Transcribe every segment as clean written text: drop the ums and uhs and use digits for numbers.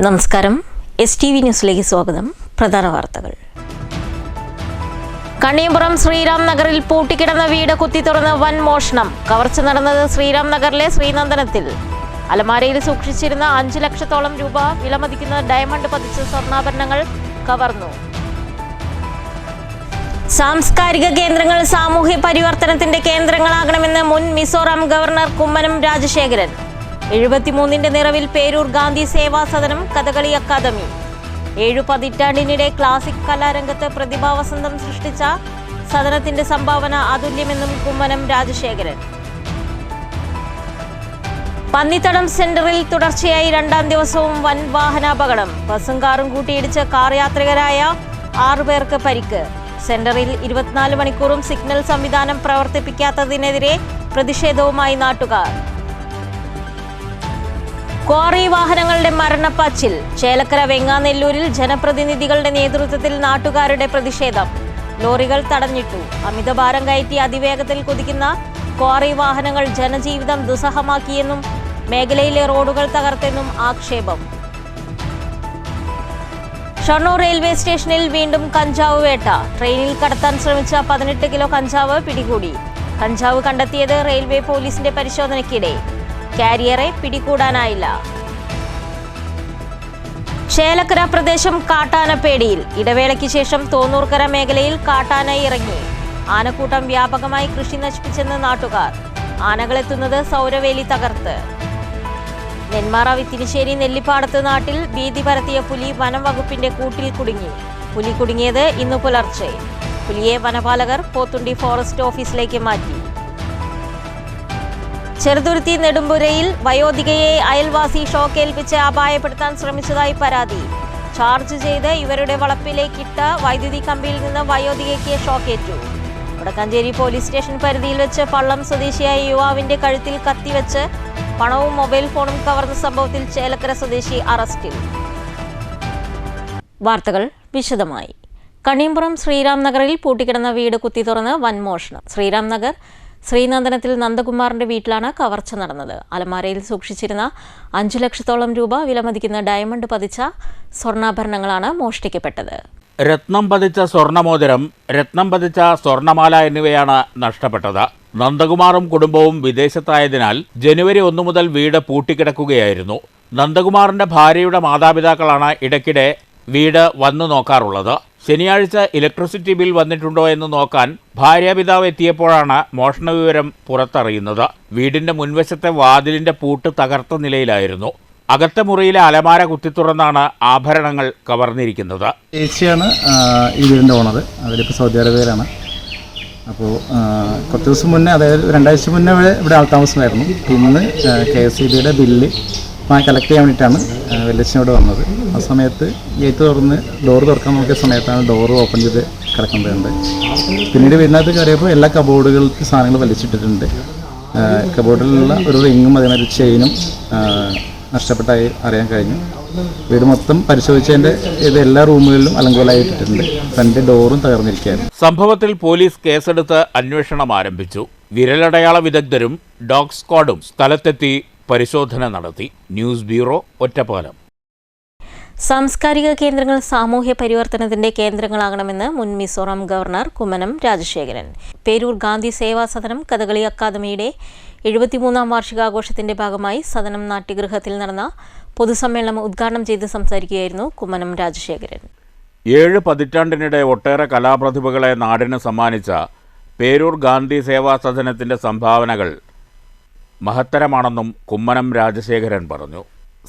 നമസ്കാരം. STV ന്യൂസിലേക്ക് സ്വാഗതം. പ്രധാന വാർത്തകൾ. കണിയമ്പുറം ശ്രീറാം നഗറിൽ പൂട്ടിക്കിടന്ന വീട് കുത്തി തുറന്ന് വൻ മോഷണം. കവർച്ച നടന്നത് ശ്രീറാം നഗറിലെ ശ്രീനന്ദനത്തിൽ. അലമാരയിൽ സൂക്ഷിച്ചിരുന്ന 5 ലക്ഷത്തോളം രൂപ വിലമതിക്കുന്ന ഡയമണ്ട് പതിച്ച സ്വർണ്ണാഭരണങ്ങൾ കവർന്നു. സാംസ്കാരിക കേന്ദ്രങ്ങൾ സാമൂഹ്യ പരിവർത്തനത്തിന്റെ കേന്ദ്രങ്ങളാകണമെന്ന് മുൻ മിസോറാം ഗവർണർ കുമ്മനം രാജശേഖരൻ. 73ന്റെ നിറവിൽ പേരൂർ ഗാന്ധി സേവാ സദനം കഥകളി അക്കാദമി. 7 പതിറ്റാണ്ടിനിടെ ക്ലാസിക് കലാരംഗത്ത് പ്രതിഭാവസന്തം സൃഷ്ടിച്ച സദനത്തിന്റെ സംഭാവന അതുല്യമെന്നും കുമ്മനം രാജശേഖരൻ. പന്നിത്തടം സെന്ററിൽ തുടർച്ചയായി 2ാം ദിവസവും വൻ വാഹനാപകടം. ബസും കാറും കൂട്ടിയിടിച്ച് കാർ യാത്രികരായ 6 പേർക്ക് പരിക്ക്. സെന്ററിൽ 24 മണിക്കൂറും സിഗ്നൽ സംവിധാനം പ്രവർത്തിപ്പിക്കാത്തതിനെതിരെ പ്രതിഷേധവുമായി നാട്ടുകാർ. ക്വാറി വാഹനങ്ങളുടെ മരണപ്പാച്ചിൽ. ചേലക്കര വെങ്ങാനെല്ലൂരിൽ ജനപ്രതിനിധികളുടെ നേതൃത്വത്തിൽ നാട്ടുകാരുടെ പ്രതിഷേധം. ലോറികൾ തടഞ്ഞിട്ടു. അമിതഭാരം കയറ്റി അതിവേഗത്തിൽ കുതിക്കുന്ന ക്വാറി വാഹനങ്ങൾ ജനജീവിതം ദുസ്സഹമാക്കിയെന്നും മേഖലയിലെ റോഡുകൾ തകർത്തെന്നും ആക്ഷേപം. ഷൊർണൂർ റെയിൽവേ സ്റ്റേഷനിൽ വീണ്ടും കഞ്ചാവ് വേട്ട. ട്രെയിനിൽ കടത്താൻ ശ്രമിച്ച 18 കിലോ കഞ്ചാവ് പിടികൂടി. കഞ്ചാവ് കണ്ടെത്തിയത് റെയിൽവേ പോലീസിന്റെ പരിശോധനയ്ക്കിടെ. കാരിയറെ പിടികൂടാനായില്ല. ചേലക്കര പ്രദേശം കാട്ടാനപ്പേടിയിൽ. ഇടവേളയ്ക്ക് ശേഷം തോന്നൂർക്കര മേഖലയിൽ കാട്ടാന ഇറങ്ങി. ആനക്കൂട്ടം വ്യാപകമായി കൃഷി നശിപ്പിച്ചെന്ന് നാട്ടുകാർ. ആനകളെത്തുന്നത് സൗരവേലി തകർത്ത്. നെന്മാറ വിത്തിനിശ്ശേരി നെല്ലിപ്പാടത്ത് നാട്ടിൽ ഭീതി പരത്തിയ പുലി വനം വകുപ്പിന്റെ കൂട്ടിൽ കുടുങ്ങി. പുലി കുടുങ്ങിയത് ഇന്നു പുലർച്ചെ. പുലിയെ വനപാലകർ പോത്തുണ്ടി ഫോറസ്റ്റ് ഓഫീസിലേക്ക് മാറ്റി. ചെറുതുരുത്തി നെടുമ്പുരയിൽ വയോധികയെ അയൽവാസി ഷോക്കേൽപ്പിച്ച് അപായപ്പെടുത്താൻ ശ്രമിച്ചതായി പരാതി. ചാർജ് ചെയ്ത് ഇവരുടെ വളപ്പിലേക്കിട്ട വൈദ്യുതി കമ്പിയിൽ നിന്ന് വയോധികയ്ക്ക് ഷോക്കേറ്റു. വടക്കാഞ്ചേരി പോലീസ് സ്റ്റേഷൻ പരിധിയിൽ വെച്ച് പള്ളം സ്വദേശിയായ യുവാവിന്റെ കഴുത്തിൽ കത്തിവെച്ച് പണവും മൊബൈൽ ഫോണും കവർന്ന സംഭവത്തിൽ ചേലക്കര സ്വദേശി അറസ്റ്റിൽ. വാർത്തകൾ വിശദമായി. കണിയമ്പുറം ശ്രീറാം നഗറിൽ പൂട്ടിക്കിടന്ന വീട് കുത്തി തുറന്ന് വൻ മോഷണം. ശ്രീറാം നഗർ ശ്രീനന്ദനത്തിൽ നന്ദകുമാറിന്റെ വീട്ടിലാണ് കവർച്ച നടന്നത്. അലമാരയിൽ സൂക്ഷിച്ചിരുന്ന 5 ലക്ഷത്തോളം രൂപ വിലമതിക്കുന്ന ഡയമണ്ട് പതിച്ച സ്വർണ്ണാഭരണങ്ങളാണ് മോഷ്ടിക്കപ്പെട്ടത്. രത്നം പതിച്ച സ്വർണ്ണമോതിരം, രത്നം പതിച്ച സ്വർണ്ണമാല എന്നിവയാണ് നഷ്ടപ്പെട്ടത്. നന്ദകുമാറും കുടുംബവും വിദേശത്തായതിനാൽ ജനുവരി 1 മുതൽ വീട് പൂട്ടിക്കിടക്കുകയായിരുന്നു. നന്ദകുമാറിന്റെ ഭാര്യയുടെ മാതാപിതാക്കളാണ് ഇടയ്ക്കിടെ വീട് വന്നു നോക്കാറുള്ളത്. ശനിയാഴ്ച ഇലക്ട്രിസിറ്റി ബിൽ വന്നിട്ടുണ്ടോ എന്ന് നോക്കാൻ ഭാര്യാപിതാവ് എത്തിയപ്പോഴാണ് മോഷണ വിവരം പുറത്തറിയുന്നത്. വീടിന്റെ മുൻവശത്തെ വാതിലിന്റെ പൂട്ട് തകർത്ത നിലയിലായിരുന്നു. അകത്തെ മുറിയിലെ അലമാര കുത്തിത്തുറന്നാണ് ആഭരണങ്ങൾ കവർന്നിരിക്കുന്നത്. ചേച്ചിയാണ് ഈ വീടിൻ്റെ ഓണർ. അവരിപ്പോൾ സൗദി അറേബ്യയിലാണ്. അപ്പോൾ കുറച്ച് ദിവസം മുന്നേ, അതായത് 2 ആഴ്ച മുന്നേ ഇവിടെ ആൾത്താമസമായിരുന്നു. ഇന്ന് KSEBയുടെ ബില്ല് കളക്ട് ചെയ്യാൻ വേണ്ടിയിട്ടാണ് വെല്ലച്ചനോട് വന്നത്. ആ സമയത്ത് ഗേറ്റ് തുറന്ന് ഡോറ് തുറക്കാൻ നോക്കിയ സമയത്താണ് ഡോറ് ഓപ്പൺ ചെയ്ത് കിടക്കുന്നത്. പിന്നീട് വീടിനകത്ത് കയറിയപ്പോൾ എല്ലാ കബോർഡുകൾക്ക് സാധനങ്ങൾ വലിച്ചിട്ടിട്ടുണ്ട്. കബോർഡിലുള്ള ഒരു റിങ്ങും അതേമാതിരി ചെയിനും നഷ്ടപ്പെട്ടായി അറിയാൻ കഴിഞ്ഞു. വീട് മൊത്തം പരിശോധിച്ചതിൻ്റെ എല്ലാ റൂമുകളിലും അലങ്കോലമായിട്ടിട്ടുണ്ട്. ഫ്രണ്ട് ഡോറും തകർന്നിരിക്കുകയായിരുന്നു. സംഭവത്തിൽ പോലീസ് കേസെടുത്ത് അന്വേഷണം ആരംഭിച്ചു. വിരലടയാള വിദഗ്ധരും ഡോഗ് സ്ക്വാഡും സ്ഥലത്തെത്തി പരിശോധന നടത്തി. News bureau, Ottapalam. സാംസ്കാരിക കേന്ദ്രങ്ങൾ സാമൂഹ്യ പരിവർത്തനത്തിന്റെ കേന്ദ്രങ്ങളാകണമെന്ന് മുൻ മിസോറാം ഗവർണർ കുമ്മനം രാജശേഖരൻ. പേരൂർ ഗാന്ധി സേവാ സദനം കഥകളി അക്കാദമിയുടെ 73ാം വാർഷികാഘോഷത്തിന്റെ ഭാഗമായി സദനം നാട്യഗൃഹത്തിൽ നടന്ന പൊതുസമ്മേളനം ഉദ്ഘാടനം ചെയ്ത് സംസാരിക്കുകയായിരുന്നു കുമ്മനം രാജശേഖരൻ. 7 പതിറ്റാണ്ടിനിടെ ഒട്ടേറെ കലാപ്രതിഭകളെ നാടിന് സമ്മാനിച്ച പേരൂർ ഗാന്ധി സേവാ സദനത്തിന്റെ സംഭാവനകൾ മഹത്തരമാണെന്നും കുമ്മനം രാജശേഖരൻ പറഞ്ഞു.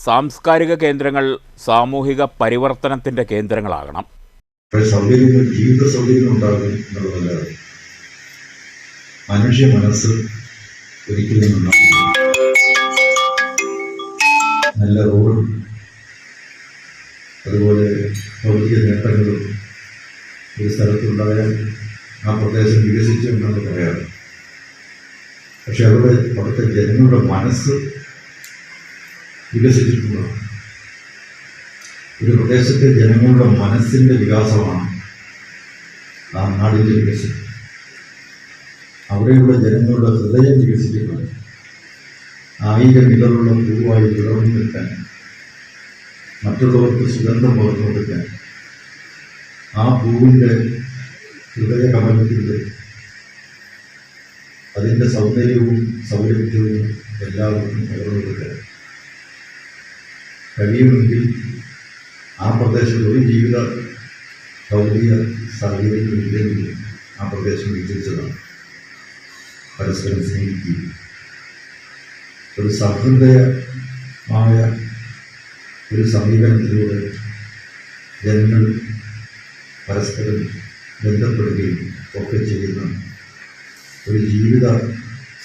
സാംസ്കാരിക കേന്ദ്രങ്ങൾ സാമൂഹിക പരിവർത്തനത്തിന്റെ കേന്ദ്രങ്ങളാകണം. ജീവിത സൗകര്യം ഉണ്ടാകും എന്നുള്ളതല്ല, മനുഷ്യ മനസ്സ് ഒരിക്കലും നല്ല റോഡും അതുപോലെ ഭൗതിക നേട്ടങ്ങളും ഒരു സ്ഥലത്തുണ്ടായാൽ ആ പ്രദേശം വികസിച്ചു എന്നാണ് പറയാറ്. പക്ഷെ അവിടുത്തെ ജനങ്ങളുടെ മനസ്സ് വികസിച്ചിട്ടുണ്ടാകും. ഒരു പ്രദേശത്തെ ജനങ്ങളുടെ മനസ്സിൻ്റെ വികാസമാണ് ആ നാടിൻ്റെ വികസനം. അവിടെയുള്ള ജനങ്ങളുടെ ഹൃദയം വികസിക്കുന്നത് 1000 നിലകളുള്ള പൂവായി വിളർന്നു നിൽക്കാൻ മറ്റുള്ളവർക്ക് സുഗന്ധം പകർന്നു കൊടുക്കാൻ ആ പൂവിൻ്റെ ഹൃദയകമലത്തിൻ്റെ അതിൻ്റെ സൗന്ദര്യവും സൗരഭ്യവും എല്ലാവർക്കും പകർന്നു കൊടുക്കാൻ കഴിയുമെങ്കിൽ ആ പ്രദേശത്ത് ഒരു ജീവിത ഭൗതിക സാഹചര്യങ്ങളില്ലെങ്കിൽ ആ പ്രദേശം വിജയിച്ചതാണ്. പരസ്പരം സ്നേഹിക്കുകയും ഒരു സഹൃദയമായ ഒരു സമീപനത്തിലൂടെ ജനങ്ങൾ പരസ്പരം ബന്ധപ്പെടുകയും ഒക്കെ ചെയ്യുന്ന ഒരു ജീവിത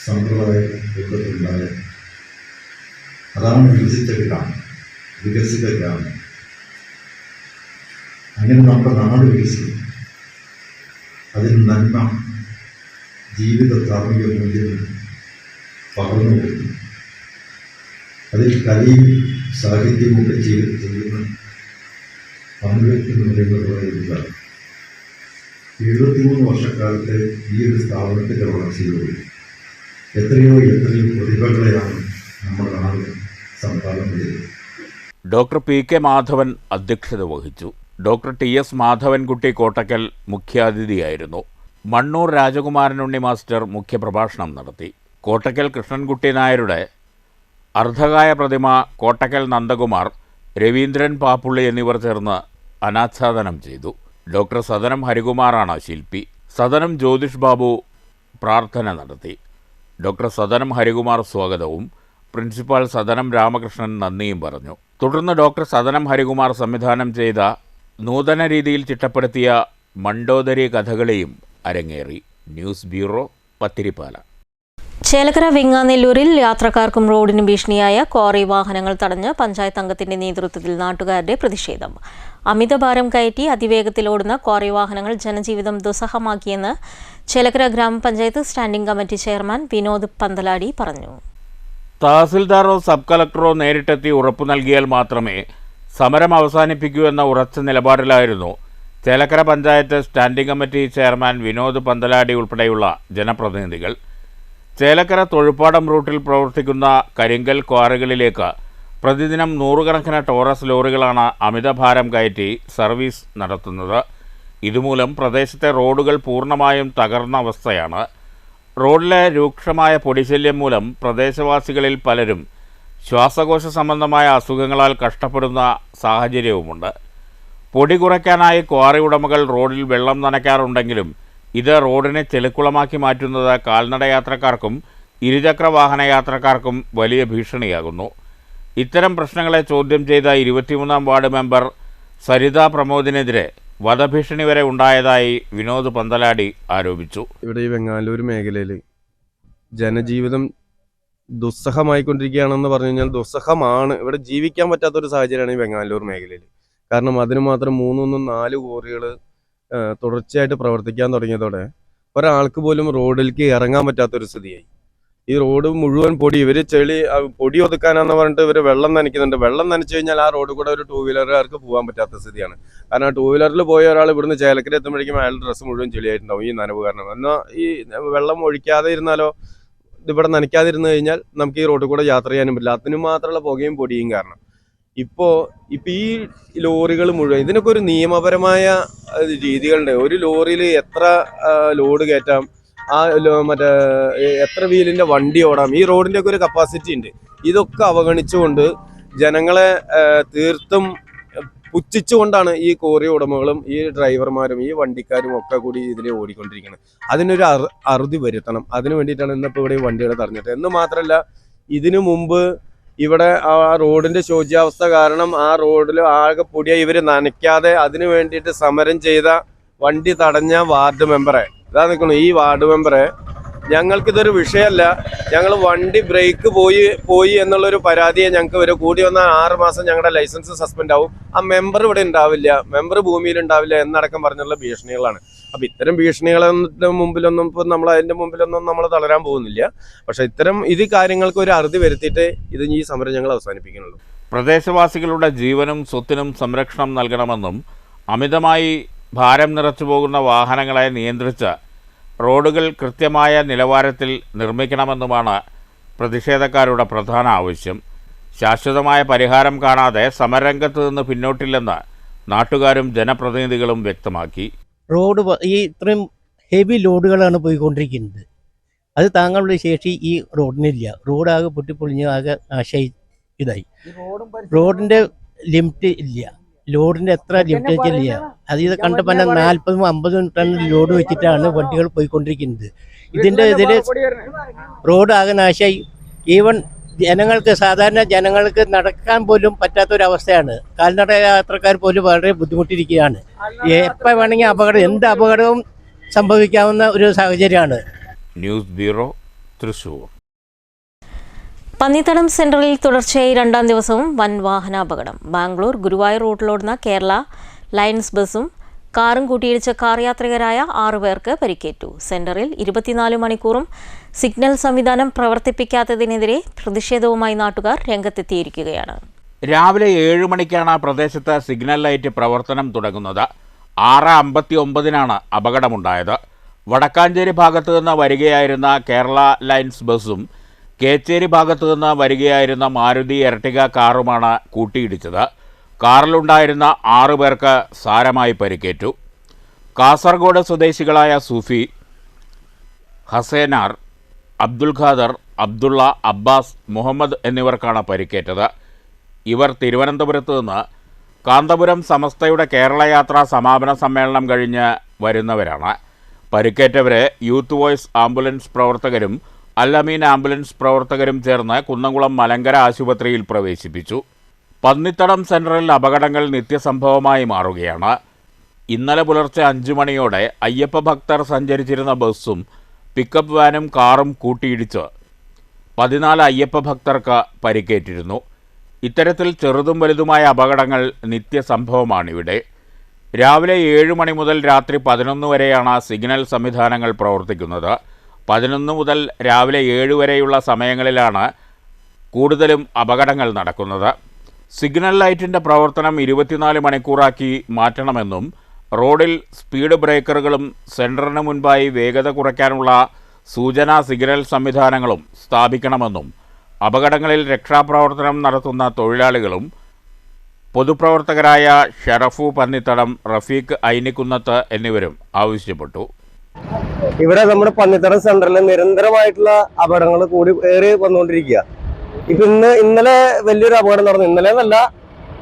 സമ്പ്രദായം ലോകത്തുണ്ടായ അതാണ് വികസിത ഗ്രാമം. അങ്ങനെ നമ്മുടെ നാട് വികസിക്കും. അതിന് നന്മ ജീവിത ധാർമ്മിക മൂല്യങ്ങൾ പകർന്നു കൊടുക്കും. അതിൽ കലയും സാഹിത്യവും ഒക്കെ ചെയ്യുന്ന പങ്കുവെക്കുന്ന പറയുന്നത് പറയുന്നത് 73 വർഷക്കാലത്തെ ഈ ഒരു സ്ഥാപനത്തിൻ്റെ വളർച്ചയിലൂടെ എത്രയോ പ്രതിഭകളെയാണ് നമ്മുടെ നാട് സംഭാവന ചെയ്തത്. ഡോക്ടർ പി കെ മാധവൻ അധ്യക്ഷത വഹിച്ചു. Doctor T S Madhavankutty Kottakkal മുഖ്യാതിഥിയായിരുന്നു. മണ്ണൂർ രാജകുമാരനുണ്ണി മാസ്റ്റർ മുഖ്യപ്രഭാഷണം നടത്തി. കോട്ടക്കൽ കൃഷ്ണൻകുട്ടി നായരുടെ അർദ്ധകായ പ്രതിമ കോട്ടക്കൽ നന്ദകുമാർ, രവീന്ദ്രൻ പാപ്പുള്ളി എന്നിവർ ചേർന്ന് അനാച്ഛാദനം ചെയ്തു. ഡോക്ടർ സദനം ഹരികുമാറാണ് ശില്പി. സദനം ജ്യോതിഷ് ബാബു പ്രാർത്ഥന നടത്തി. ഡോക്ടർ സദനം ഹരികുമാർ സ്വാഗതവും പ്രിൻസിപ്പാൾ സദനം രാമകൃഷ്ണൻ നന്ദിയും പറഞ്ഞു. തുടർന്ന് ഡോക്ടർ സദനം ഹരികുമാർ സംവിധാനം ചെയ്ത നൂതന രീതിയിൽ ചിട്ടപ്പെടുത്തിയ മണ്ടോദരി കഥകളിയും അരങ്ങേറി. News bureau, Pathirippala. ചേലക്കര വെങ്ങാനെല്ലൂരിൽ യാത്രക്കാർക്കും റോഡിന് ഭീഷണിയായ ക്വാറി വാഹനങ്ങൾ തടഞ്ഞ് പഞ്ചായത്ത് അംഗത്തിന്റെ നേതൃത്വത്തിൽ നാട്ടുകാരുടെ പ്രതിഷേധം. അമിതഭാരം കയറ്റി അതിവേഗത്തിൽ ഓടുന്ന ക്വാറി വാഹനങ്ങൾ ജനജീവിതം ദുസ്സഹമാക്കിയെന്ന് ചേലക്കര ഗ്രാമപഞ്ചായത്ത് standing committee chairman Vinod Panthaladi പറഞ്ഞു. തഹസിൽദാറോ സബ് കളക്ടറോ നേരിട്ടെത്തി ഉറപ്പു നൽകിയാൽ മാത്രമേ സമരം അവസാനിപ്പിക്കൂ എന്ന ഉറച്ച നിലപാടിലായിരുന്നു Chelakkara panchayat standing committee chairman Vinod Panthaladi ഉൾപ്പെടെയുള്ള ജനപ്രതിനിധികൾ. ചേലക്കര തൊഴുപ്പാടം റൂട്ടിൽ പ്രവർത്തിക്കുന്ന കരിങ്കൽ ക്വാറികളിലേക്ക് പ്രതിദിനം 100 കണക്കിന് ടോറസ് ലോറികളാണ് അമിതഭാരം കയറ്റി സർവീസ് നടത്തുന്നത്. ഇതുമൂലം പ്രദേശത്തെ റോഡുകൾ പൂർണ്ണമായും തകർന്ന അവസ്ഥയാണ്. റോഡിലെ രൂക്ഷമായ പൊടിശല്യം മൂലം പ്രദേശവാസികളിൽ പലരും ശ്വാസകോശ സംബന്ധമായ അസുഖങ്ങളാൽ കഷ്ടപ്പെടുന്ന സാഹചര്യവുമുണ്ട്. പൊടി കുറയ്ക്കാനായി ക്വാറി ഉടമകൾ റോഡിൽ വെള്ളം നനയ്ക്കാറുണ്ടെങ്കിലും ഇത് റോഡിനെ ചെളിക്കുളമാക്കി മാറ്റുന്നത് കാൽനടയാത്രക്കാർക്കും ഇരുചക്ര വാഹന യാത്രക്കാർക്കും വലിയ ഭീഷണിയാകുന്നു. ഇത്തരം പ്രശ്നങ്ങളെ ചോദ്യം ചെയ്ത 23-ാം വാർഡ് മെമ്പർ സരിത പ്രമോദിനെതിരെ വധഭീഷണി വരെ ഉണ്ടായതായി വിനോദ് പന്തലാടി ആരോപിച്ചു. ഇവിടെ ഈ വെങ്ങാനല്ലൂർ മേഖലയിൽ ജനജീവിതം ദുസ്സഹമായിക്കൊണ്ടിരിക്കുകയാണെന്ന് പറഞ്ഞു കഴിഞ്ഞാൽ ദുസ്സഹമാണ്. ഇവിടെ ജീവിക്കാൻ പറ്റാത്തൊരു സാഹചര്യമാണ് ഈ വെങ്ങാനല്ലൂർ മേഖലയിൽ. കാരണം അതിന് മാത്രം 3-4 കോറികൾ തുടർച്ചയായിട്ട് പ്രവർത്തിക്കാൻ തുടങ്ങിയതോടെ ഒരാൾക്ക് പോലും റോഡിലേക്ക് ഇറങ്ങാൻ പറ്റാത്തൊരു സ്ഥിതിയായി. ഈ റോഡ് മുഴുവൻ പൊടി, ഇവർ പൊടി ഒതുക്കാനാന്ന് പറഞ്ഞിട്ട് ഇവർ വെള്ളം നനയ്ക്കുന്നുണ്ട്. വെള്ളം നനച്ചു കഴിഞ്ഞാൽ ആ റോഡ് കൂടെ ഒരു 2 വീലറുകാർക്ക് പോകാൻ പറ്റാത്ത സ്ഥിതിയാണ്. കാരണം 2 വീലറിൽ പോയ ഒരാൾ ഇവിടുന്ന് ചേലക്കര എത്തുമ്പോഴേക്കും അയാളുടെ ഡ്രസ്സ് മുഴുവൻ ചെളിയായിട്ടുണ്ടാവും ഈ നനവ് കാരണം. എന്നാൽ ഈ വെള്ളം ഒഴിക്കാതെ ഇരുന്നാലോ, ഇതിവിടെ നനയ്ക്കാതിരുന്നു കഴിഞ്ഞാൽ നമുക്ക് ഈ റോഡിൽ കൂടെ യാത്ര ചെയ്യാനും പറ്റില്ല. അതിന് മാത്രമുള്ള പുകയും പൊടിയും കാരണം. ഇപ്പോൾ ഈ ലോറികൾ മുഴുവൻ ഇതിനൊക്കെ ഒരു നിയമപരമായ രീതികളുണ്ട്. ഒരു ലോറിയിൽ എത്ര ലോഡ് കയറ്റാം, ആ മറ്റേ എത്ര വീലിൻ്റെ വണ്ടി ഓടാം, ഈ റോഡിൻ്റെ ഒക്കെ ഒരു കപ്പാസിറ്റി ഉണ്ട്. ഇതൊക്കെ അവഗണിച്ചുകൊണ്ട് ജനങ്ങളെ തീർത്തും പുച്ഛിച്ചുകൊണ്ടാണ് ഈ കോറി ഉടമകളും ഈ ഡ്രൈവർമാരും ഈ വണ്ടിക്കാരും ഒക്കെ കൂടി ഇതിൽ ഓടിക്കൊണ്ടിരിക്കുന്നത്. അതിനൊരു അറുതി വരുത്തണം. അതിനു വേണ്ടിയിട്ടാണ് ഇന്നിപ്പോൾ ഇവിടെ വണ്ടികളെ തടഞ്ഞിട്ട്. എന്ന് മാത്രമല്ല, ഇതിനു മുമ്പ് ഇവിടെ ആ റോഡിൻ്റെ ശോച്യാവസ്ഥ കാരണം ആ റോഡിൽ ആകെ പൊടിയായി ഇവർ നനയ്ക്കാതെ അതിനു വേണ്ടിയിട്ട് സമരം ചെയ്ത വണ്ടി തടഞ്ഞ വാർഡ് മെമ്പറെ ഇതാ നിൽക്കുന്നു. ഈ വാർഡ് മെമ്പറെ ഞങ്ങൾക്കിതൊരു വിഷയമല്ല, ഞങ്ങൾ വണ്ടി ബ്രേക്ക് പോയി എന്നുള്ളൊരു പരാതിയെ ഞങ്ങൾക്ക് വരും. കൂടി വന്നാൽ 6 മാസം ഞങ്ങളുടെ ലൈസൻസ് സസ്പെൻഡ് ആവും. ആ മെമ്പർ ഇവിടെ ഉണ്ടാവില്ല, മെമ്പർ ഭൂമിയിൽ ഉണ്ടാവില്ല എന്നടക്കം പറഞ്ഞുള്ള ഭീഷണികളാണ്. അപ്പം ഇത്തരം ഭീഷണികളുടെ മുമ്പിലൊന്നും ഇപ്പം അതിൻ്റെ മുമ്പിലൊന്നും നമ്മൾ തളരാൻ പോകുന്നില്ല. പക്ഷേ ഇത് കാര്യങ്ങൾക്ക് ഒരു അറുതി വരുത്തിയിട്ട് ഈ സമരം ഞങ്ങൾ അവസാനിപ്പിക്കുന്നുള്ളൂ. പ്രദേശവാസികളുടെ ജീവനും സ്വത്തിനും സംരക്ഷണം നൽകണമെന്നും അമിതമായി ഭാരം നിറച്ചു പോകുന്ന വാഹനങ്ങളെ നിയന്ത്രിച്ച് റോഡുകൾ കൃത്യമായ നിലവാരത്തിൽ നിർമ്മിക്കണമെന്നുമാണ് പ്രതിഷേധക്കാരുടെ പ്രധാന ആവശ്യം. ശാശ്വതമായ പരിഹാരം കാണാതെ സമരരംഗത്ത് നിന്ന് പിന്നോട്ടില്ലെന്ന് നാട്ടുകാരും ജനപ്രതിനിധികളും വ്യക്തമാക്കി. റോഡ് ഈ ഇത്രയും ഹെവി ലോഡുകളാണ് പോയിക്കൊണ്ടിരിക്കുന്നത്. അത് താങ്ങാനുള്ള ശേഷി ഈ റോഡിനില്ല. റോഡാകെ പൊട്ടിപ്പൊളിഞ്ഞ് ആകെ നാശമായി ഇതായി. റോഡിൻ്റെ ലിമിറ്റ് ഇല്ല. ലോഡിൻ്റെ എത്ര ലിമിറ്റ് ഇല്ല. അത് ഇത് കണ്ടപ്പോൾ 40-50 ടൺ ലോഡ് വെച്ചിട്ടാണ് വണ്ടികൾ പോയിക്കൊണ്ടിരിക്കുന്നത്. ഇതിൻ്റെ ഇതിൽ റോഡ് ആകെ നാശമായി. ഈവൻ സാധാരണ ജനങ്ങൾക്ക് നടക്കാൻ പോലും പറ്റാത്തൊരവസ്ഥയാണ്. കാൽനട യാത്രക്കാർ പോലും വളരെ ബുദ്ധിമുട്ടിയിരിക്കുകയാണ്. എപ്പോൾ വേണമെങ്കിൽ എന്ത് അപകടവും സംഭവിക്കാവുന്ന ഒരു സാഹചര്യമാണ്. News bureau, Thrissur. പന്നിത്തടം സെൻട്രലിൽ തുടർച്ചയായി 2ാം ദിവസവും വൻ വാഹനാപകടം. ബാംഗ്ലൂർ ഗുരുവായൂർ റൂട്ടിലോടുന്ന കേരള ലയൺസ് ബസ്സും കാറും കൂട്ടിയിടിച്ച കാർ യാത്രികരായ 6 പേർക്ക് പരിക്കേറ്റു. സെന്ററിൽ 24 മണിക്കൂറും സിഗ്നൽ സംവിധാനം പ്രവർത്തിപ്പിക്കാത്തതിനെതിരെ പ്രതിഷേധവുമായി നാട്ടുകാർ രംഗത്തെത്തിയിരിക്കുകയാണ്. രാവിലെ 7 മണിക്കാണ് പ്രദേശത്ത് സിഗ്നൽ ലൈറ്റ് പ്രവർത്തനം തുടങ്ങുന്നത്. 6:59 അപകടമുണ്ടായത്. വടക്കാഞ്ചേരി ഭാഗത്തു നിന്ന് വരികയായിരുന്ന കേരള ലയൺസ് ബസ്സും കേച്ചേരി ഭാഗത്തു നിന്ന് വരികയായിരുന്ന മാരുതി എർട്ടിഗ കാറുമാണ് കൂട്ടിയിടിച്ചത്. കാറിലുണ്ടായിരുന്ന 6 പേർക്ക് സാരമായി പരിക്കേറ്റു. കാസർഗോഡ് സ്വദേശികളായ സൂഫി, ഹസേനാർ, അബ്ദുൽ ഖാദർ, അബ്ദുള്ള, അബ്ബാസ്, മുഹമ്മദ് എന്നിവർക്കാണ് പരിക്കേറ്റത്. ഇവർ തിരുവനന്തപുരത്ത് നിന്ന് കാന്തപുരം സമസ്തയുടെ കേരളയാത്രാ സമാപന സമ്മേളനം കഴിഞ്ഞ് വരുന്നവരാണ്. പരിക്കേറ്റവരെ യൂത്ത് വോയ്സ് ആംബുലൻസ് പ്രവർത്തകരും അൽ-അമീൻ ആംബുലൻസ് പ്രവർത്തകരും ചേർന്ന് കുന്നംകുളം മലങ്കര ആശുപത്രിയിൽ പ്രവേശിപ്പിച്ചു. പന്നിത്തടം സെൻട്രലിൽ അപകടങ്ങൾ നിത്യസംഭവമായി മാറുകയാണ്. ഇന്നലെ പുലർച്ചെ 5 മണിയോടെ അയ്യപ്പ ഭക്തർ സഞ്ചരിച്ചിരുന്ന ബസ്സും പിക്കപ്പ് വാനും കാറും കൂട്ടിയിടിച്ച് 14 അയ്യപ്പ ഭക്തർക്ക് പരിക്കേറ്റിരുന്നു. ഇത്തരത്തിൽ ചെറുതും വലുതുമായ അപകടങ്ങൾ നിത്യസംഭവമാണിവിടെ. രാവിലെ 7 മണി മുതൽ രാത്രി 11 വരെയാണ് സിഗ്നൽ സംവിധാനങ്ങൾ പ്രവർത്തിക്കുന്നത്. 11 മുതൽ രാവിലെ 7 വരെയുള്ള സമയങ്ങളിലാണ് കൂടുതലും അപകടങ്ങൾ നടക്കുന്നത്. സിഗ്നൽ ലൈറ്റിൻ്റെ പ്രവർത്തനം 24 മണിക്കൂറാക്കി മാറ്റണമെന്നും റോഡിൽ സ്പീഡ് ബ്രേക്കറുകളും സെൻറ്ററിന് മുൻപായി വേഗത കുറയ്ക്കാനുള്ള സൂചനാ സിഗ്നൽ സംവിധാനങ്ങളും സ്ഥാപിക്കണമെന്നും അപകടങ്ങളിൽ രക്ഷാപ്രവർത്തനം നടത്തുന്ന തൊഴിലാളികളും പൊതുപ്രവർത്തകരായ ഷറഫു പന്നിത്തടം, റഫീഖ് ഐനിക്കുന്നത്ത് എന്നിവരും ആവശ്യപ്പെട്ടു. ഇവിടെ നമ്മുടെ പന്നിത്തടം സെന്ററിൽ നിരന്തരമായിട്ടുള്ള അപകടങ്ങൾ കൂടി ഏറി വന്നുകൊണ്ടിരിക്കുക. ഇപ്പൊ ഇന്നലെ വലിയൊരു അപകടം നടന്നു. ഇന്നലെ എന്നല്ല,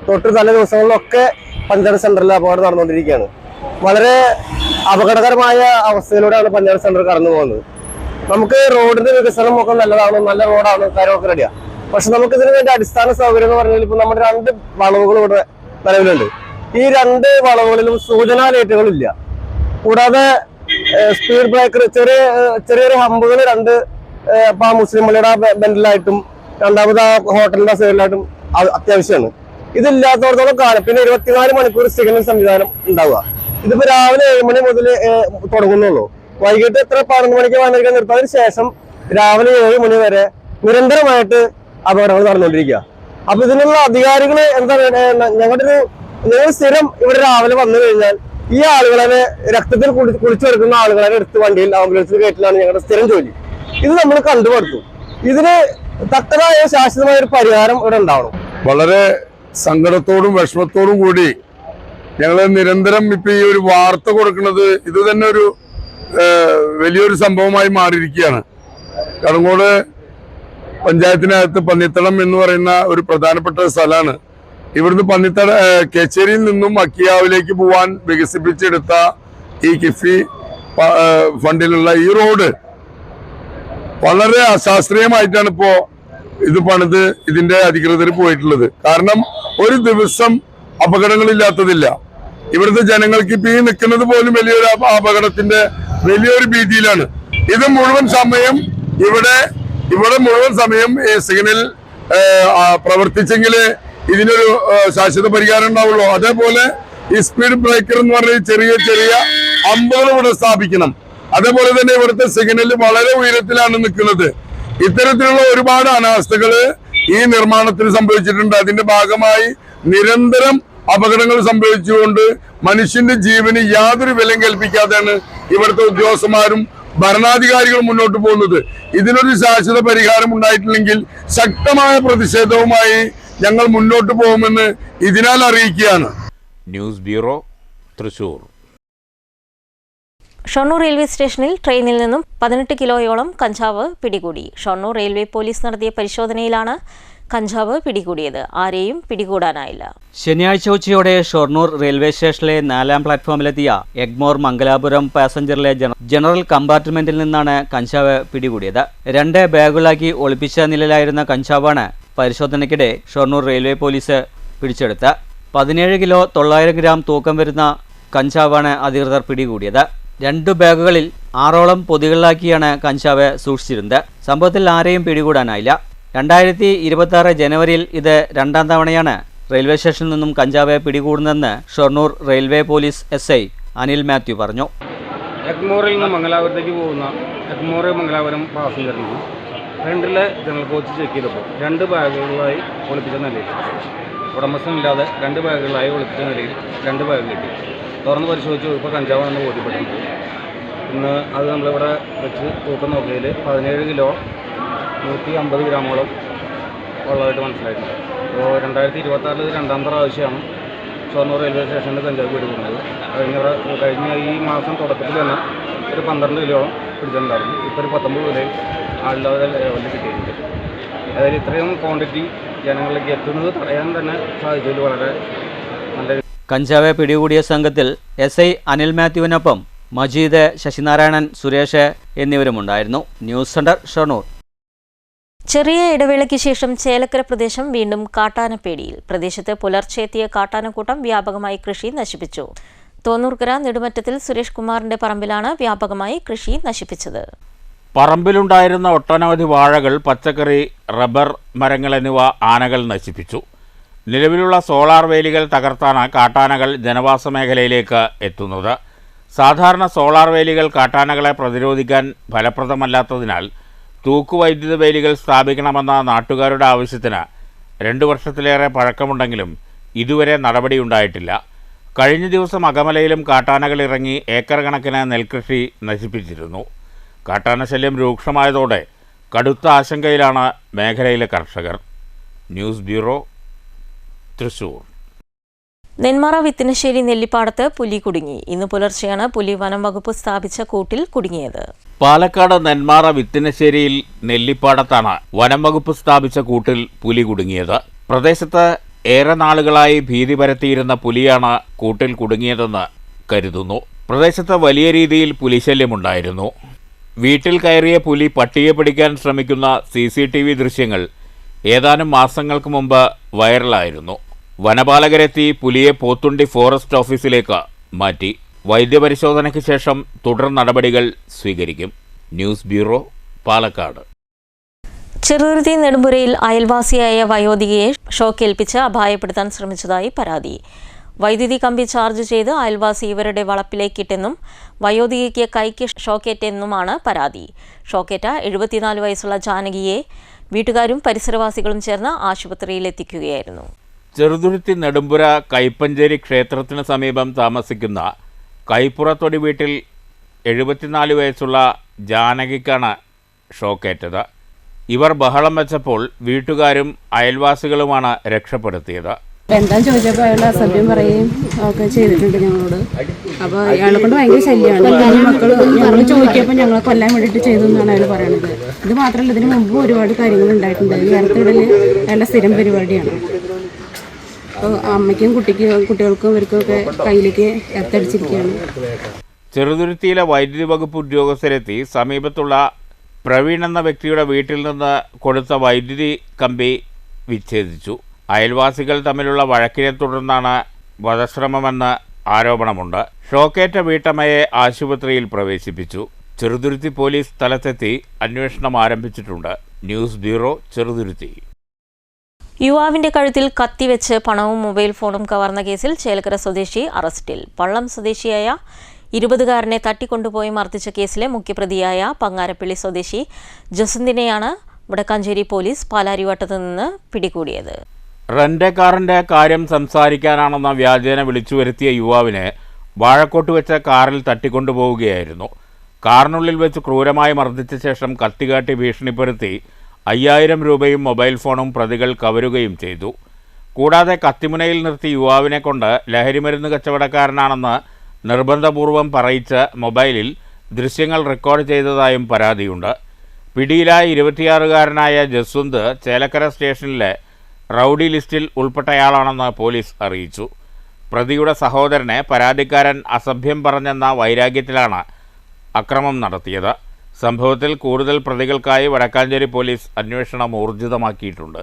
തൊട്ട് തല ദിവസങ്ങളിലൊക്കെ പന്നിത്തടം സെന്ററിൽ അപകടം നടന്നുകൊണ്ടിരിക്കുകയാണ്. വളരെ അപകടകരമായ അവസ്ഥയിലൂടെയാണ് പന്നിത്തടം സെന്റർ കടന്നു പോകുന്നത്. നമുക്ക് റോഡിന്റെ വികസനം ഒക്കെ നല്ലതാണ്, നല്ല റോഡാണ്, കാര്യമൊക്കെ റെഡിയാണ്. പക്ഷെ നമുക്ക് ഇതിന് വേണ്ടി അടിസ്ഥാന സൗകര്യം എന്ന് പറഞ്ഞാൽ ഇപ്പൊ നമ്മുടെ 2 വളവുകൾ ഇവിടെ നിലവിലുണ്ട്. ഈ 2 വളവുകളിലും സൂചനാ ലൈറ്റുകളില്ല. കൂടാതെ സ്പീഡ് ബ്രേക്കർ, ചെറിയ ഹമ്പുകൾ 2 ഇപ്പൊ മുസ്ലിം പള്ളിയുടെ ബെൻഡിലായിട്ടും രണ്ടാമത് ആ ഹോട്ടലിന്റെ സൈഡിലായിട്ടും അത്യാവശ്യമാണ്. ഇതില്ലാത്തടത്തോളം കാലം പിന്നെ 24 മണിക്കൂർ സിഗ്നൽ സംവിധാനം ഉണ്ടാവുക. ഇതിപ്പോ രാവിലെ 7 മണി മുതൽ തുടങ്ങുന്നുള്ളൂ. വൈകിട്ട് എത്ര 11 മണിക്ക് വന്നിരിക്കാൻ നിർത്താതിന് ശേഷം രാവിലെ 7 മണി വരെ നിരന്തരമായിട്ട് അപകടങ്ങൾ നടന്നുകൊണ്ടിരിക്കുക. അപ്പൊ ഇതിനുള്ള അധികാരികൾ എന്താണ്, ഞങ്ങൾ സ്ഥിരം ഇവിടെ രാവിലെ വന്നു കഴിഞ്ഞാൽ ഈ ആളുകളെ രക്തത്തിൽ കുളിച്ചെടുക്കുന്ന ആളുകളെ എടുത്ത് വണ്ടിയിൽ ആംബുലൻസിൽ കയറ്റിലാണ് ഞങ്ങളുടെ സ്ഥിരം ജോലി. ഇത് നമ്മൾ കണ്ടുപടുത്തു. ഇതിന് തക്കതായ ശാശ്വതമായ ഒരു പരിഹാരം ഇവിടെ ഉണ്ടാവണം. വളരെ സങ്കടത്തോടും വിഷമത്തോടും കൂടി ഞങ്ങൾ നിരന്തരം ഇപ്പൊ ഈ ഒരു വാർത്ത കൊടുക്കുന്നത് ഇത് തന്നെ ഒരു വലിയൊരു സംഭവമായി മാറിയിരിക്കുകയാണ്. കടങ്ങോട് പഞ്ചായത്തിനകത്ത് പന്നിത്തടം എന്ന് പറയുന്ന ഒരു പ്രധാനപ്പെട്ട സ്ഥലമാണ്. ഇവിടുന്ന് കേച്ചേരിയിൽ നിന്നും അക്കിയാവിലേക്ക് പോവാൻ വികസിപ്പിച്ചെടുത്ത ഈ കിഫി ഫണ്ടിലുള്ള ഈ റോഡ് വളരെ അശാസ്ത്രീയമായിട്ടാണ് ഇപ്പോ ഇത് പണിത് ഇതിന്റെ അധികൃതർ പോയിട്ടുള്ളത്. കാരണം ഒരു ദിവസം അപകടങ്ങളില്ലാത്തതില്ല. ഇവിടുത്തെ ജനങ്ങൾക്ക് ഇപ്പൊ ഈ നിൽക്കുന്നത് പോലും വലിയൊരു അപകടത്തിന്റെ വലിയൊരു ഭീതിയിലാണ്. ഇത് മുഴുവൻ സമയം ഇവിടെ മുഴുവൻ സമയം ഈ സിഗ്നൽ പ്രവർത്തിച്ചെങ്കിലേ ഇതിനൊരു ശാശ്വത പരിഹാരം ഉണ്ടാവുള്ളൂ. അതേപോലെ ഈ സ്പീഡ് ബ്രേക്കർ എന്ന് പറഞ്ഞ ചെറിയ അമ്പുകൾ ഇവിടെ സ്ഥാപിക്കണം. അതേപോലെ തന്നെ ഇവിടുത്തെ സിഗ്നൽ വളരെ ഉയരത്തിലാണ് നിൽക്കുന്നത്. ഇത്തരത്തിലുള്ള ഒരുപാട് അനാസ്ഥകൾ ഈ നിർമ്മാണത്തിൽ സംഭവിച്ചിട്ടുണ്ട്. അതിന്റെ ഭാഗമായി നിരന്തരം അപകടങ്ങൾ സംഭവിച്ചുകൊണ്ട് മനുഷ്യന്റെ ജീവന് യാതൊരു വിലയും കൽപ്പിക്കാതെയാണ് ഇവിടുത്തെ ഉദ്യോഗസ്ഥന്മാരും ഭരണാധികാരികൾ മുന്നോട്ട് പോകുന്നത്. ഇതിനൊരു ശാശ്വത പരിഹാരം ഉണ്ടായിട്ടില്ലെങ്കിൽ ശക്തമായ പ്രതിഷേധവുമായി ഞങ്ങൾ മുന്നോട്ട് പോകുമെന്ന് ഇതിനാൽ അറിയിക്കുകയാണ്. News bureau, Thrissur. Shoranur railway സ്റ്റേഷനിൽ ട്രെയിനിൽ നിന്നും 18 കിലോയോളം കഞ്ചാവ് പിടികൂടി. ഷൊർണൂർ റെയിൽവേ പോലീസ് നടത്തിയ പരിശോധനയിലാണ് കഞ്ചാവ് പിടികൂടിയത്. ആരെയും പിടികൂടാനായില്ല. ശനിയാഴ്ച ഉച്ചയോടെ ഷൊർണൂർ റെയിൽവേ സ്റ്റേഷനിലെ 4ാം പ്ലാറ്റ്ഫോമിലെത്തിയ എഗ്മോർ മംഗലാപുരം പാസഞ്ചറിലെ ജനറൽ കമ്പാർട്ട്മെന്റിൽ നിന്നാണ് കഞ്ചാവ് പിടികൂടിയത്. 2 ബാഗുകളാക്കി ഒളിപ്പിച്ച നിലയിലായിരുന്ന കഞ്ചാവാണ് പരിശോധനയ്ക്കിടെ ഷൊർണൂർ റെയിൽവേ പോലീസ് പിടിച്ചെടുത്ത. 17 കിലോ 900 ഗ്രാം തൂക്കം വരുന്ന കഞ്ചാവാണ് അധികൃതർ പിടികൂടിയത്. 2 ബാഗുകളിൽ 6ഓളം പൊതികളിലാക്കിയാണ് കഞ്ചാവ് സൂക്ഷിച്ചിരുന്നത്. സംഭവത്തിൽ ആരെയും പിടികൂടാനായില്ല. 2026 ജനുവരിയിൽ ഇത് 2ാം തവണയാണ് റെയിൽവേ സ്റ്റേഷനിൽ നിന്നും കഞ്ചാവ് പിടികൂടുന്നതെന്ന് Shoranur railway police SI Anil Mathew പറഞ്ഞു. എഗ്മോറിൽ നിന്ന് മംഗലാപുരത്തേക്ക് പോകുന്ന എഗ്മോർ മംഗലാപുരം പാസഞ്ചറിന് ഫ്രണ്ടിലെ ജനറൽ കോച്ച് ചെക്ക് ചെയ്തപ്പോൾ 2 ബാഗുകളായി ഒളിപ്പിച്ച നിലയിൽ, ഉടമസ്ഥനില്ലാതെ 2 ബാഗുകളായി ഒളിപ്പിച്ച നിലയിൽ 2 ബാഗ് കിട്ടി. തുറന്ന് പരിശോധിച്ചു ഇപ്പോൾ കഞ്ചാവാണെന്ന് ബോധ്യപ്പെട്ടിട്ടുണ്ട്. ഇന്ന് അത് നമ്മളിവിടെ വെച്ച് തൂക്കം നോക്കിയതിൽ 17 കിലോ 150 ഗ്രാമോളം ഉള്ളതായിട്ട് മനസ്സിലായിട്ടുണ്ട്. അപ്പോൾ 2026 2ാം പ്രാവശ്യമാണ് ഷൊർണൂർ റെയിൽവേ സ്റ്റേഷനിൽ കഞ്ചാവ് പിടികൂടുന്നത്. കഴിഞ്ഞ ഈ മാസം തുടക്കത്തിൽ തന്നെ ഒരു 12 കിലോളം പിടിച്ചിട്ടുണ്ടായിരുന്നു. ഇപ്പോൾ ഒരു 19 കിലോയിൽ ആളില്ലാതെ ലെവലിൽ കിട്ടിയിട്ടുണ്ട്. അതായത് ഇത്രയും ക്വാണ്ടിറ്റി ജനങ്ങളിലേക്ക് എത്തുന്നത് തടയാൻ തന്നെ സാധിച്ചതിൽ വളരെ നല്ല. കഞ്ചാവ് പിടികൂടിയ സംഘത്തിൽ SI അനിൽ മാത്യുവിനൊപ്പം മജീദ്, ശശിനാരായണൻ, സുരേഷ് എന്നിവരുമുണ്ടായിരുന്നു. News centre, Shoranur. ചെറിയ ഇടവേളയ്ക്ക് ശേഷം ചേലക്കര പ്രദേശം വീണ്ടും കാട്ടാനപ്പേടിയിൽ. പ്രദേശത്ത് പുലർച്ചെത്തിയ കാട്ടാനക്കൂട്ടം വ്യാപകമായി കൃഷി നശിപ്പിച്ചു. തോന്നൂർക്കര നെടുമറ്റത്തിൽ സുരേഷ് കുമാറിന്റെ പറമ്പിലാണ് വ്യാപകമായി കൃഷി നശിപ്പിച്ചത്. പറമ്പിലുണ്ടായിരുന്ന ഒട്ടനവധി വാഴകൾ, പച്ചക്കറി, റബ്ബർ മരങ്ങൾ എന്നിവ ആനകൾ നശിപ്പിച്ചു. നിലവിലുള്ള സോളാർ വേലികൾ തകർത്താണ് കാട്ടാനകൾ ജനവാസ മേഖലയിലേക്ക് എത്തുന്നത്. സാധാരണ സോളാർ വേലികൾ കാട്ടാനകളെ പ്രതിരോധിക്കാൻ ഫലപ്രദമല്ലാത്തതിനാൽ തൂക്കുവൈദ്യുത വേലികൾ സ്ഥാപിക്കണമെന്ന നാട്ടുകാരുടെ ആവശ്യത്തിന് 2 വർഷത്തിലേറെ പഴക്കമുണ്ടെങ്കിലും ഇതുവരെ നടപടിയുണ്ടായിട്ടില്ല. കഴിഞ്ഞ ദിവസം അകമലയിലും കാട്ടാനകൾ ഇറങ്ങി ഏക്കർ കണക്കിന് നെൽകൃഷി നശിപ്പിച്ചിരുന്നു. കാട്ടാനശല്യം രൂക്ഷമായതോടെ കടുത്ത ആശങ്കയിലാണ് മേഖലയിലെ കർഷകർ. News bureau, Thrissur. നെന്മാറ വിത്തിനശ്ശേരി നെല്ലിപ്പാടത്ത് പുലി കുടുങ്ങി. ഇന്ന് പുലർച്ചെയാണ് പുലി വനം വകുപ്പ് സ്ഥാപിച്ച കൂട്ടിൽ കുടുങ്ങിയത്. പാലക്കാട് നെന്മാറ വിത്തിനശ്ശേരിയിൽ നെല്ലിപ്പാടത്താണ് വനം വകുപ്പ് സ്ഥാപിച്ച കൂട്ടിൽ പുലി കുടുങ്ങിയത്. പ്രദേശത്ത് ഏറെ നാളുകളായി ഭീതി പരത്തിയിരുന്ന പുലിയാണ് കൂട്ടിൽ കുടുങ്ങിയതെന്ന് കരുതുന്നു. പ്രദേശത്ത് വലിയ രീതിയിൽ പുലിശല്യമുണ്ടായിരുന്നു. വീട്ടിൽ കയറിയ പുലി പട്ടിയെ പിടിക്കാൻ ശ്രമിക്കുന്ന CCTV ദൃശ്യങ്ങൾ ഏതാനും മാസങ്ങൾക്ക് മുമ്പ് വൈറലായിരുന്നു. വനപാലകരെത്തി പുലിയെ പോത്തുണ്ടി ഫോറസ്റ്റ് ഓഫീസിലേക്ക് മാറ്റി. വൈദ്യപരിശോധനയ്ക്ക് ശേഷം തുടർ നടപടികൾ സ്വീകരിക്കും. News bureau, Palakkad. ചെറുതുരുത്തി നെടുമ്പുരയിൽ അയൽവാസിയായ വയോധികയെ ഷോക്കേൽപ്പിച്ച് അപായപ്പെടുത്താൻ ശ്രമിച്ചതായി പരാതി. വൈദ്യുതി കമ്പി ചാർജ് ചെയ്ത് അയൽവാസി ഇവരുടെ വളപ്പിലേക്കിട്ടെന്നും വയോധികയ്ക്ക് കൈക്ക് ഷോക്കേറ്റെന്നുമാണ് പരാതി. ഷോക്കേറ്റ 74 വയസ്സുള്ള ജാനകിയെ വീട്ടുകാരും പരിസരവാസികളും ചേർന്ന് ആശുപത്രിയിലെത്തിക്കുകയായിരുന്നു. ചെറുതുരുത്തി നെടുമ്പുര കൈപ്പഞ്ചേരി ക്ഷേത്രത്തിന് സമീപം താമസിക്കുന്ന കൈപ്പുറത്തൊടി വീട്ടിൽ 74 വയസ്സുള്ള ജാനകിക്കാണ് ഷോക്കേറ്റത്. ഇവർ ബഹളം വെച്ചപ്പോൾ വീട്ടുകാരും അയൽവാസികളുമാണ് രക്ഷപ്പെടുത്തിയത്. എന്താന്ന് ചോദിച്ചപ്പോൾ അയാൾ അസഭ്യം പറയുകയും ഒക്കെ ചെയ്തിട്ടുണ്ട് ഞങ്ങളോട്. അപ്പോൾ അയാളെ കൊണ്ട് ഭയങ്കര ശല്യമാണ്. മക്കൾ ഞങ്ങൾ ചോദിക്കുമ്പോൾ ഞങ്ങളെ കൊല്ലാൻ വേണ്ടിയിട്ട് ചെയ്തു എന്നാണ് അയാൾ പറയുന്നത്. ഇത് മാത്രമല്ല, ഇതിന് മുമ്പ് ഒരുപാട് കാര്യങ്ങൾ ഉണ്ടായിട്ടുണ്ട്. ഈ അടുത്തിടയിൽ അയാളുടെ സ്ഥിരം പരിപാടിയാണ്. അപ്പോൾ അമ്മയ്ക്കും കുട്ടികൾക്കും ഇവർക്കൊക്കെ കയ്യിലേക്ക് എത്തടിച്ചിരിക്കുകയാണ്. ചെറുതുരുത്തിയിലെ വൈദ്യുതി വകുപ്പ് ഉദ്യോഗസ്ഥരെത്തി സമീപത്തുള്ള പ്രവീൺ എന്ന വ്യക്തിയുടെ വീട്ടിൽ നിന്ന് കൊടുത്ത വൈദ്യുതി കമ്പി വിച്ഛേദിച്ചു. അയൽവാസികൾ തമ്മിലുള്ള വഴക്കിനെ തുടർന്നാണ് വധശ്രമമെന്ന് ആരോപണമുണ്ട്. ഷോക്കേറ്റ വീട്ടമ്മയെ ആശുപത്രിയിൽ പ്രവേശിപ്പിച്ചു. ചെറുതുരുത്തി പോലീസ് സ്ഥലത്തെത്തി അന്വേഷണം ആരംഭിച്ചിട്ടുണ്ട്. News bureau, Cheruthuruthy. യുവാവിന്റെ കഴുത്തിൽ കത്തിവെച്ച് പണവും മൊബൈൽ ഫോണും കവർന്ന കേസിൽ ചേലക്കര സ്വദേശി അറസ്റ്റിൽ. പള്ളം സ്വദേശിയായ 20കാരനെ തട്ടിക്കൊണ്ടുപോയി മർദ്ദിച്ച കേസിലെ മുഖ്യപ്രതിയായ പങ്ങാരപ്പള്ളി സ്വദേശി ജസന്തിനെയാണ് വടക്കാഞ്ചേരി പോലീസ് പാലാരിവട്ടത്തു നിന്ന് പിടികൂടിയത്. റെന്റ് കാറിന്റെ കാര്യം സംസാരിക്കാനാണെന്ന വ്യാജേന വിളിച്ചു വരുത്തിയ യുവാവിനെ വാഴക്കോട്ട് വെച്ച കാറിൽ തട്ടിക്കൊണ്ടുപോവുകയായിരുന്നു. കാറിനുള്ളിൽ വെച്ച് ക്രൂരമായി മർദ്ദിച്ച ശേഷം കത്തികാട്ടി ഭീഷണിപ്പെടുത്തി 5000 രൂപയും മൊബൈൽ ഫോണും പ്രതികൾ കവരുകയും ചെയ്തു. കൂടാതെ കത്തിമുനയിൽ നിർത്തി യുവാവിനെ കൊണ്ട് ലഹരിമരുന്ന് കച്ചവടക്കാരനാണെന്ന് നിർബന്ധപൂർവം പറയിച്ച് മൊബൈലിൽ ദൃശ്യങ്ങൾ റെക്കോർഡ് ചെയ്തതായും പരാതിയുണ്ട്. പിടിയിലായ 26-കാരനായ ജസ്വന്ത് ചേലക്കര സ്റ്റേഷനിലെ റൗഡി ലിസ്റ്റിൽ ഉൾപ്പെട്ടയാളാണെന്ന് പോലീസ് അറിയിച്ചു. പ്രതിയുടെ സഹോദരനെ പരാതിക്കാരൻ അസഭ്യം പറഞ്ഞെന്ന വൈരാഗ്യത്തിലാണ് അക്രമം നടത്തിയത്. സംഭവത്തിൽ കൂടുതൽ പ്രതികൾക്കായി വടക്കാഞ്ചേരി പോലീസ് അന്വേഷണം ഊർജിതമാക്കിയിട്ടുണ്ട്.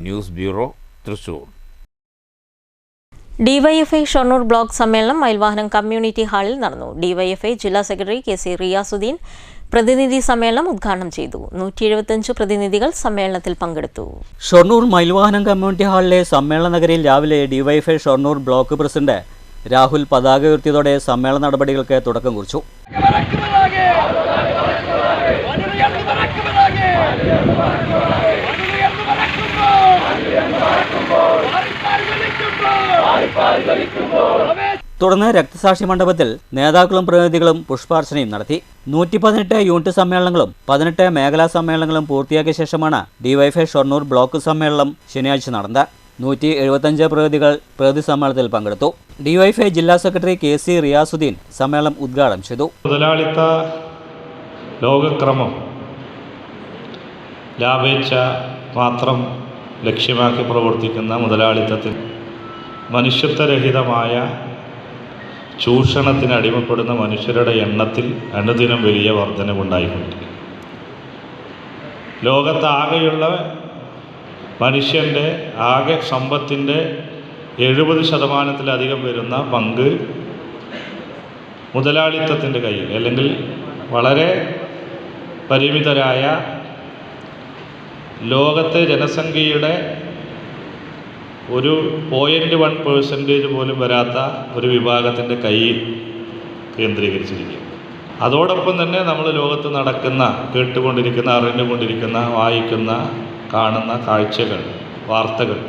News bureau, Thrissur. DYFI Shoranur block സമ്മേളനം മയിൽവാഹനം കമ്മ്യൂണിറ്റി ഹാളിൽ നടന്നു. ഡിവൈഎഫ്ഐ ജില്ലാ സെക്രട്ടറി KC റിയാസുദ്ദീൻ പ്രതിനിധി സമ്മേളനം ഉദ്ഘാടനം ചെയ്തു. 175 പ്രതിനിധികൾ സമ്മേളനത്തിൽ പങ്കെടുത്തു. ഷൊർണൂർ മയിൽവാഹനം കമ്മ്യൂണിറ്റി ഹാളിലെ സമ്മേളന നഗരിയിൽ രാവിലെ DYFI Shoranur block president Rahul പതാക ഉയർത്തിയതോടെ സമ്മേളന നടപടികൾക്ക് തുടക്കം കുറിച്ചു. തുടർന്ന് രക്തസാക്ഷി മണ്ഡപത്തിൽ നേതാക്കളും പ്രതിനിധികളും പുഷ്പാർച്ചനയും നടത്തി. 118 യൂണിറ്റ് സമ്മേളനങ്ങളും 18 മേഖലാ സമ്മേളനങ്ങളും പൂർത്തിയാക്കിയ ശേഷമാണ് ഡിവൈഎഫ്ഐ ഷൊർണൂർ ബ്ലോക്ക് സമ്മേളനം ശനിയാഴ്ച നടന്നത്. 175 പ്രതിനിധികൾ പ്രതി സമ്മേളനത്തിൽ പങ്കെടുത്തു. ഡിവൈഎഫ്ഐ ജില്ലാ സെക്രട്ടറി KC റിയാസുദ്ദീൻ സമ്മേളനം ഉദ്ഘാടനം ചെയ്തു. മുതലാളിത്ത ലോകക്രമം ലാഭേച്ഛ മാത്രം ലക്ഷ്യമാക്കി പ്രവർത്തിക്കുന്ന മുതലാളിത്തത്തിൽ മനുഷ്യത്വരഹിതമായ ചൂഷണത്തിന് അടിമപ്പെടുന്ന മനുഷ്യരുടെ എണ്ണത്തിൽ അനുദിനം വലിയ വർധനവുണ്ടായിക്കൊണ്ടിരിക്കും. ലോകത്താകെയുള്ള മനുഷ്യൻ്റെ ആകെ സമ്പത്തിൻ്റെ 70% വരുന്ന പങ്ക് മുതലാളിത്തത്തിൻ്റെ കയ്യിൽ, അല്ലെങ്കിൽ വളരെ പരിമിതരായ ലോകത്തെ ജനസംഖ്യയുടെ ഒരു 0.1% പോലും വരാത്ത ഒരു വിഭാഗത്തിൻ്റെ കയ്യിൽ കേന്ദ്രീകരിച്ചിരിക്കും. അതോടൊപ്പം തന്നെ നമ്മൾ ലോകത്ത് നടക്കുന്ന, കേട്ടുകൊണ്ടിരിക്കുന്ന, അറിഞ്ഞുകൊണ്ടിരിക്കുന്ന, വായിക്കുന്ന, കാണുന്ന കാഴ്ചകൾ, വാർത്തകൾ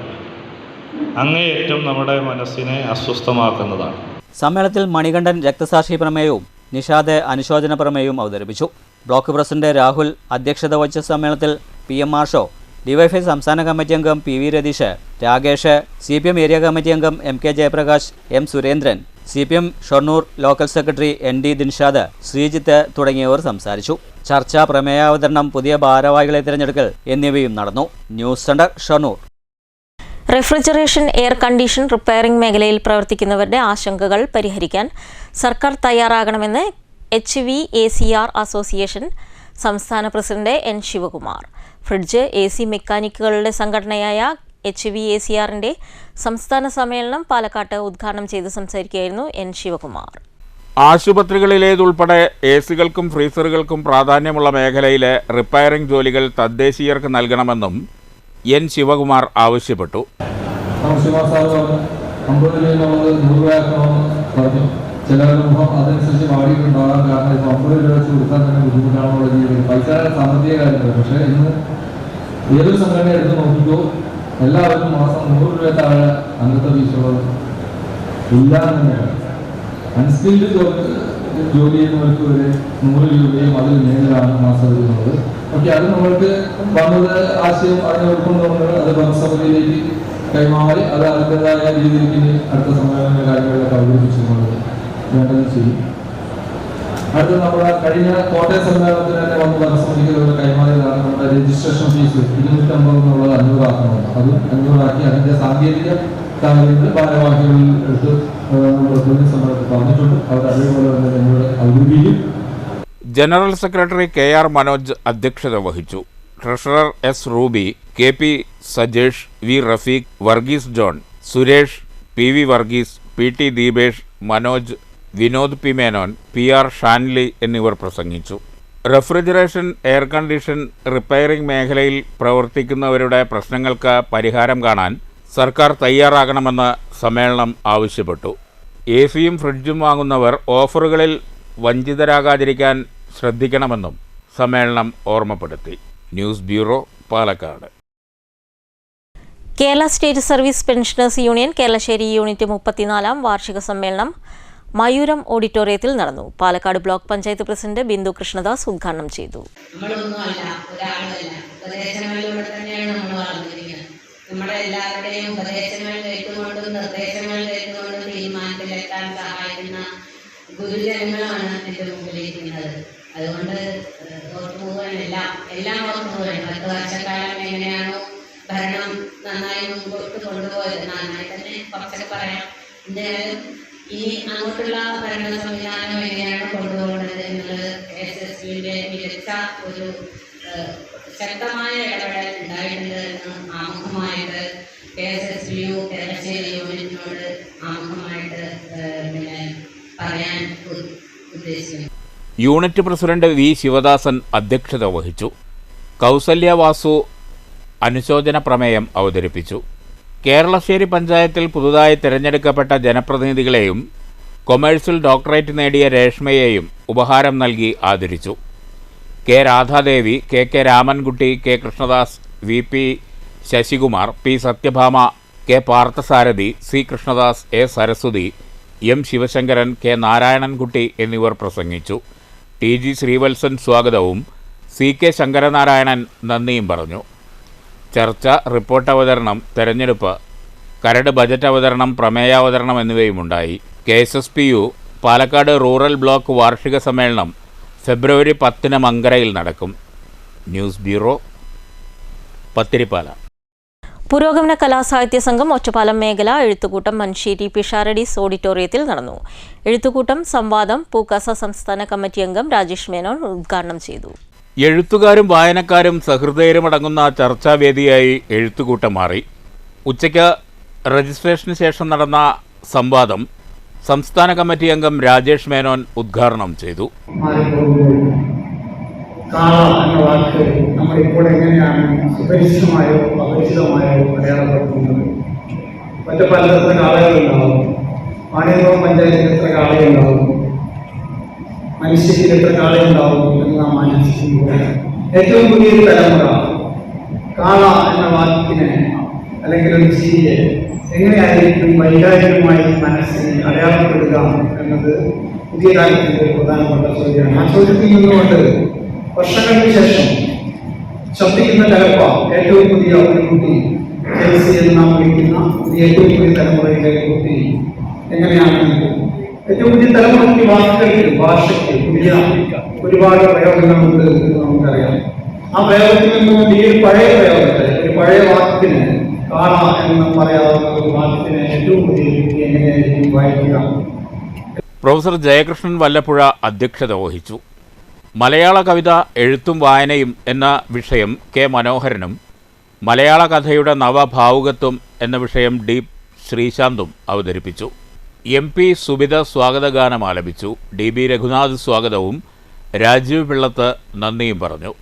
അങ്ങേയറ്റം നമ്മുടെ മനസ്സിനെ അസ്വസ്ഥമാക്കുന്നതാണ്. സമ്മേളനത്തിൽ മണികണ്ഠൻ രക്തസാക്ഷി പ്രമേയവും നിഷാദ് അനുശോചന പ്രമേയവും അവതരിപ്പിച്ചു. ബ്ലോക്ക് പ്രസിഡന്റ് രാഹുൽ അധ്യക്ഷത വഹിച്ച സമ്മേളനത്തിൽ PM ഷോ, ഡിവൈഎഫ്ഐ സംസ്ഥാന കമ്മിറ്റി അംഗം PV Ratheesh, Rakesh, CPM area committee അംഗം MK Jayaprakash, M Surendran, CPM Shoranur local secretary ND Dinshad, Sreejith തുടങ്ങിയവർ സംസാരിച്ചു. ചർച്ച, പ്രമേയാവതരണം, പുതിയ ഭാരവാഹികളെ തിരഞ്ഞെടുക്കൽ എന്നിവയും നടന്നു. News centre, Shoranur. Refrigeration, air condition, repairing മേഖലയിൽ പ്രവർത്തിക്കുന്നവരുടെ ആശങ്കകൾ പരിഹരിക്കാൻ സർക്കാർ തയ്യാറാകണമെന്ന് HVACR അസോസിയേഷൻ സംസ്ഥാന president N Sivakumar. Fridge, AC മെക്കാനിക്കുകളുടെ സംഘടനയായ HVACRന്റെ സംസ്ഥാന സമ്മേളനം പാലക്കാട്ട് ഉദ്ഘാടനം ചെയ്ത് സംസാരിക്കുകയായിരുന്നു N ശിവകുമാർ. ആശുപത്രികളിലേതുൾപ്പെടെ AC-കൾക്കും ഫ്രീസറുകൾക്കും പ്രാധാന്യമുള്ള മേഖലയിലെ റിപ്പയറിംഗ് ജോലികൾ തദ്ദേശീയർക്ക് നൽകണമെന്നും N ശിവകുമാർ ആവശ്യപ്പെട്ടു. ചിലരുടെ മുഖം അതനുസരിച്ച് വാടിയിട്ടുണ്ടാകാൻ കാരണം ഇപ്പോൾ 50 രൂപ വെച്ച് കൊടുക്കാൻ തന്നെ ബുദ്ധിമുട്ടാണുള്ള ജീവിതം. പൈസ സാമ്പത്തിക കാര്യങ്ങൾ. പക്ഷേ ഇന്ന് ഏതൊരു സംഘടന എടുത്ത് നോക്കിക്കോ, എല്ലാവർക്കും മാസം 100 രൂപ താഴെ അംഗത്വ ഫീസുകൾ ഇല്ല തന്നെയാണ്. അൺസ്കിൽഡ് ജോലി ചെയ്യുന്നവർക്ക് ഒരു 100 രൂപയും അതിൽ മേലാണ് മാസം വരുന്നത്. ഓക്കെ, അത് നമ്മൾക്ക് വന്നത് ആശയം അതിനെ ഉൾക്കൊണ്ടുകൊണ്ട് അത് ഭരണസമിതിയിലേക്ക് കൈമാറി അത് അതിൻ്റെതായ രീതിയിലേക്ക് അടുത്ത സമ്മേളന കാര്യങ്ങളിലൊക്കെ അവതരിപ്പിച്ചിട്ടുള്ളത് വേണ്ടത് ചെയ്യും. അടുത്ത നമ്മുടെ കഴിഞ്ഞ കോട്ടയം സമ്മേളനത്തിന് തന്നെ വന്ന് ഭരണസമിതിക്ക് കൈമാറിയതാണ് നമ്മുടെ രജിസ്ട്രേഷൻ ഫീസ് 250 എന്നുള്ളത് 500 ആക്കണമെന്ന്. അത് 500 ആക്കി അതിൻ്റെ സാങ്കേതിക കാര്യങ്ങൾ ഭാരവാഹികളിൽ എടുത്ത് നമ്മുടെ സമ്മേളനത്തിൽ പറഞ്ഞിട്ടുണ്ട്. അവർ അതേപോലെ തന്നെ ഞങ്ങളുടെ ഔദ്യോഗിക ജനറൽ സെക്രട്ടറി KR മനോജ് അധ്യക്ഷത വഹിച്ചു. Treasurer S Ruby, KP Sajesh, V Rafeeq, Varghese John, Suresh, PV Varghese, PT Deepesh, Manoj, Vinod P Menon, PR Shanly എന്നിവർ പ്രസംഗിച്ചു. റെഫ്രിജറേഷൻ, എയർ കണ്ടീഷൻ, റിപ്പയറിംഗ് മേഖലയിൽ പ്രവർത്തിക്കുന്നവരുടെ പ്രശ്നങ്ങൾക്ക് പരിഹാരം കാണാൻ സർക്കാർ തയ്യാറാകണമെന്ന് സമ്മേളനം ആവശ്യപ്പെട്ടു. AC-യും ഫ്രിഡ്ജും വാങ്ങുന്നവർ ഓഫറുകളിൽ വഞ്ചിതരാകാതിരിക്കാൻ ശ്രദ്ധിക്കണമെന്നും സമ്മേളനം ഓർമ്മപ്പെടുത്തി. News bureau, Palakkad. Kerala state service pensioners union Keralassery unit 34-ാം വാർഷിക സമ്മേളനം മയൂരം ഓഡിറ്റോറിയത്തിൽ നടന്നു. പാലക്കാട് ബ്ലോക്ക് പഞ്ചായത്ത് പ്രസിഡന്റ് ബിന്ദു കൃഷ്ണദാസ് ഉദ്ഘാടനം ചെയ്തു. ഉപദേശങ്ങളിലൂടെ തന്നെയാണ് നമ്മൾ വളർന്നിരിക്കുന്നത്. നമ്മുടെ എല്ലാവരുടെയും ഉപദേശങ്ങൾ കേട്ടുകൊണ്ടും നിർദ്ദേശങ്ങൾ കേട്ടുകൊണ്ടും തീരുമാനത്തിലെത്താൻ സഹായിക്കുന്ന ഗുരുജനങ്ങളാണ് എൻ്റെ മുമ്പിലിരിക്കുന്നത്. അതുകൊണ്ട് ഓർത്തു പോകാൻ എല്ലാം ഓർത്തു പോകാൻ 10 വർഷക്കാലം എങ്ങനെയാണോ ഭരണം നന്നായി മുൻപോട്ട് കൊണ്ടുപോയത്, നന്നായി തന്നെ കുറച്ചൊക്കെ പറയാം. എന്തായാലും ഇനി അങ്ങോട്ടുള്ള ഭരണ സംവിധാനം എങ്ങനെയാണ് കൊണ്ടുപോകുന്നത് എന്നുള്ളത് SSBയുടെ മികച്ച ഒരു ശക്തമായ ഇടപെടൽ ഉണ്ടായിട്ടുണ്ട് എന്ന് ആമുഖമായിട്ട് KSSBU കേരളശ്ശേരി യൂണിറ്റിനോട് ആമുഖമായിട്ട് പറയാൻ ഉദ്ദേശിക്കുന്നു. യൂണിറ്റ് പ്രസിഡന്റ് വി ശിവദാസൻ അധ്യക്ഷത വഹിച്ചു. കൗസല്യ വാസു അനുശോചന പ്രമേയം അവതരിപ്പിച്ചു. കേരളശ്ശേരി പഞ്ചായത്തിൽ പുതുതായി തിരഞ്ഞെടുക്കപ്പെട്ട ജനപ്രതിനിധികളെയും കൊമേഴ്സിൽ ഡോക്ടറേറ്റ് നേടിയ രേഷ്മയെയും ഉപഹാരം നൽകി ആദരിച്ചു. K Radhadevi, K Ramankutty, K Krishnadas, VP Sasikumar, P Sathyabhama, K Parthasarathy, C Krishnadas, A Saraswathi, M Sivasankaran, K Narayanankutty എന്നിവർ പ്രസംഗിച്ചു. TG ശ്രീവത്സൻ സ്വാഗതവും CK ശങ്കരനാരായണൻ നന്ദിയും പറഞ്ഞു. ചർച്ച, റിപ്പോർട്ട് അവതരണം, തെരഞ്ഞെടുപ്പ്, കരട് ബജറ്റ് അവതരണം, പ്രമേയാവതരണം എന്നിവയുമുണ്ടായി. KSSPU പാലക്കാട് റൂറൽ ബ്ലോക്ക് വാർഷിക സമ്മേളനം ഫെബ്രുവരി 10 മങ്കരയിൽ നടക്കും. News bureau, Pathirippala. പുരോഗമന കലാസാഹിത്യ സംഘം ഒറ്റപ്പാലം മേഖല എഴുത്തുകൂട്ടം മൻഷേരി പിഷാരഡീസ് ഓഡിറ്റോറിയത്തിൽ നടന്നു. എഴുത്തുകൂട്ടം സംവാദം പൂക്കാസ സംസ്ഥാന കമ്മിറ്റി അംഗം രാജേഷ് മേനോൻ ഉദ്ഘാടനം ചെയ്തു. എഴുത്തുകാരും വായനക്കാരും സഹൃദയരുമടങ്ങുന്ന ചർച്ചാവേദിയായി എഴുത്തുകൂട്ടം മാറി. ഉച്ചയ്ക്ക് രജിസ്ട്രേഷന് ശേഷം നടന്ന സംവാദം സംസ്ഥാന കമ്മിറ്റി അംഗം രാജേഷ് മേനോൻ ഉദ്ഘാടനം ചെയ്തു. കാള എന്ന വാക്ക് നമ്മളിപ്പോൾ എങ്ങനെയാണ് സുപരിചിതമായോ അപരിചിതമായോ അടയാളപ്പെടുത്തുന്നത്? ഒറ്റപ്പാലത്ത് എത്ര കാളകളുണ്ടാവും? പാണിയമ്പലം പഞ്ചായത്തിൽ എത്ര കാളയുണ്ടാവും? മനുഷ്യത്തിൽ എത്ര കാളയുണ്ടാവും എന്ന് നാം ആലോചിക്കുമ്പോൾ ഏറ്റവും പുതിയൊരു തലമുറ കാള എന്ന വാക്കിനെ അല്ലെങ്കിൽ ഒരു ജീവിയെ എങ്ങനെയായിരിക്കും വൈകാരികമായി മനസ്സിൽ അടയാളപ്പെടുക എന്നത് പുതിയ കാലത്തിന്റെ ഒരു പ്രധാനപ്പെട്ട ചോദ്യമാണ്. ആ ചോദ്യത്തിൽ നിന്നുകൊണ്ട് വർഷങ്ങൾക്ക് ശേഷം ശബ്ദിക്കുന്ന കലപ്പ ഏറ്റവും പുതിയ ഒരു കുട്ടി എന്ന് നാം വിളിക്കുന്ന ഏറ്റവും പുതിയ തലമുറയിലെ കുട്ടി എങ്ങനെയാണ് ഏറ്റവും പുതിയ തലമുറയ്ക്ക് വാക്കുകൾക്ക് ഭാഷയ്ക്ക് പുതിയ ഒരുപാട് പ്രയോഗങ്ങളുണ്ട് എന്ന് നമുക്കറിയാം. ആ പ്രയോഗത്തിൽ നിന്നുകൊണ്ട് ഈ ഒരു പഴയ പ്രയോഗത്തെ ഒരു പഴയ വാക്കിന് കാള എന്ന് പറയാവുന്ന ഒരു വാക്കിനെ ഏറ്റവും പുതിയ കുട്ടി എങ്ങനെയായിരിക്കും വായിക്കുക? പ്രൊഫസർ ജയകൃഷ്ണൻ വല്ലപ്പുഴ അധ്യക്ഷത വഹിച്ചു. മലയാള കവിത എഴുത്തും വായനയും എന്ന വിഷയം കെ മനോഹരനും മലയാള കഥയുടെ നവഭാവുകത്വം എന്ന വിഷയം D ശ്രീശാന്തും അവതരിപ്പിച്ചു. MP സുബിത സ്വാഗതഗാനം ആലപിച്ചു. DB രഘുനാഥ് സ്വാഗതവും രാജീവ് പിള്ളത്ത് നന്ദിയും പറഞ്ഞു.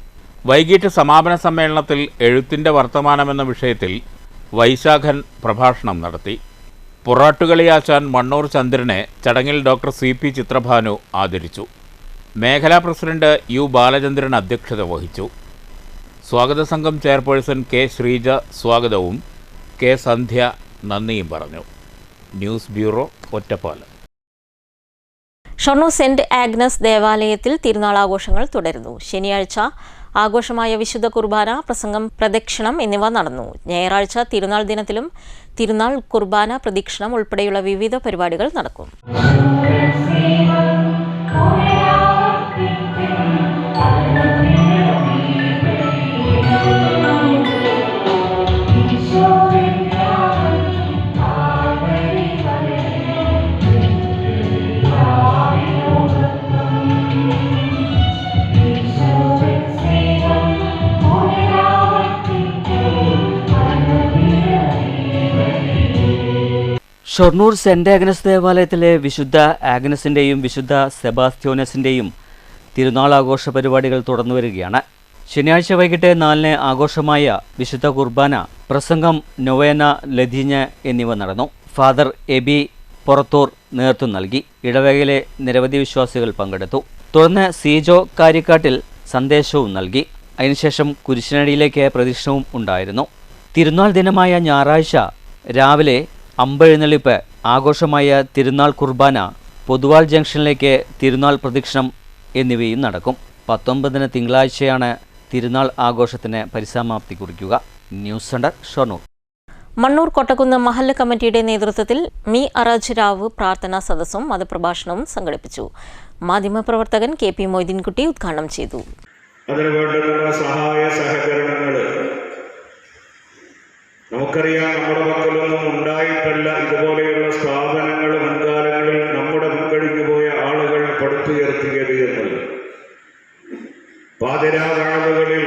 വൈകിട്ട് സമാപന സമ്മേളനത്തിൽ എഴുത്തിൻ്റെ വർത്തമാനമെന്ന വിഷയത്തിൽ വൈശാഖൻ പ്രഭാഷണം നടത്തി. പൊറാട്ടുകളിയാച്ചാൻ മണ്ണൂർ ചന്ദ്രനെ ചടങ്ങിൽ ഡോക്ടർ CP ചിത്രഭാനു ആദരിച്ചു. മേഖലാ പ്രസിഡന്റ് U ബാലചന്ദ്രൻ അധ്യക്ഷത വഹിച്ചു. സ്വാഗത സംഘം ചെയർപേഴ്സൺ K ശ്രീജ സ്വാഗതവും K സന്ധ്യ നന്ദിയും പറഞ്ഞു. News bureau, Ottapalam. Shoranur saint Agnes ദേവാലയത്തിൽ തിരുനാൾ ആഘോഷങ്ങൾ തുടരുന്നു. ശനിയാഴ്ച ആഘോഷമായ വിശുദ്ധ കുർബാന, പ്രസംഗം, പ്രദക്ഷിണം എന്നിവ നടന്നു. ഞായറാഴ്ച തിരുനാൾ ദിനത്തിലും തിരുനാൾ കുർബാന, പ്രദക്ഷിണം ഉൾപ്പെടെയുള്ള വിവിധ പരിപാടികൾ നടക്കും. ഷൊർണൂർ സെന്റ് ആഗ്നസ് ദേവാലയത്തിലെ വിശുദ്ധ ആഗ്നസിൻ്റെയും വിശുദ്ധ സെബാസ്ത്യോനസിൻ്റെയും തിരുനാളാഘോഷ പരിപാടികൾ തുടർന്നു വരികയാണ്. ശനിയാഴ്ച വൈകിട്ട് 4 ആഘോഷമായ വിശുദ്ധ കുർബാന, പ്രസംഗം, നൊവേന, ലതീഞ്ഞ് എന്നിവ നടന്നു. ഫാദർ എബി പുറത്തൂർ നേതൃത്വം നൽകി. ഇടവകയിലെ നിരവധി വിശ്വാസികൾ പങ്കെടുത്തു. തുടർന്ന് സീജോ കാര്യക്കാട്ടിൽ സന്ദേശവും നൽകി. അതിനുശേഷം കുരിശിനടിയിലേക്ക് പ്രദക്ഷിണവും ഉണ്ടായിരുന്നു. തിരുനാൾ ദിനമായ ഞായറാഴ്ച രാവിലെ അമ്പെഴുന്നള്ളിപ്പ്, ആഘോഷമായ തിരുനാൾ കുർബാന, പൊതുവാൾ ജംഗ്ഷനിലേക്ക് തിരുനാൾ പ്രദക്ഷിണം എന്നിവയും നടക്കും. 19 തിങ്കളാഴ്ചയാണ് തിരുനാൾ ആഘോഷത്തിന് പരിസമാപ്തി കുറിക്കുക. News centre, Shoranur. മണ്ണൂർ കൊട്ടക്കുന്ന് മഹല്ല് കമ്മിറ്റിയുടെ നേതൃത്വത്തിൽ മീ അറാജ് രാവ് പ്രാർത്ഥനാ സദസ്സും മതപ്രഭാഷണവും സംഘടിപ്പിച്ചു. മാധ്യമപ്രവർത്തകൻ KP മൊയ്തീൻകുട്ടി ഉദ്ഘാടനം ചെയ്തു. അതിനു വേണ്ടുന്ന സഹായ സഹകരണങ്ങൾ നമുക്കറിയാം. നമ്മുടെ മക്കളൊന്നും ഉണ്ടായിട്ടല്ല ഇതുപോലെയുള്ള സ്ഥാപനങ്ങൾ മുൻകാലങ്ങളിൽ നമ്മുടെ മുൻകഴിഞ്ഞു പോയ ആളുകൾ പടുത്തുയർത്തിയത് എന്നത്. പാതിരാ വാഴകളിൽ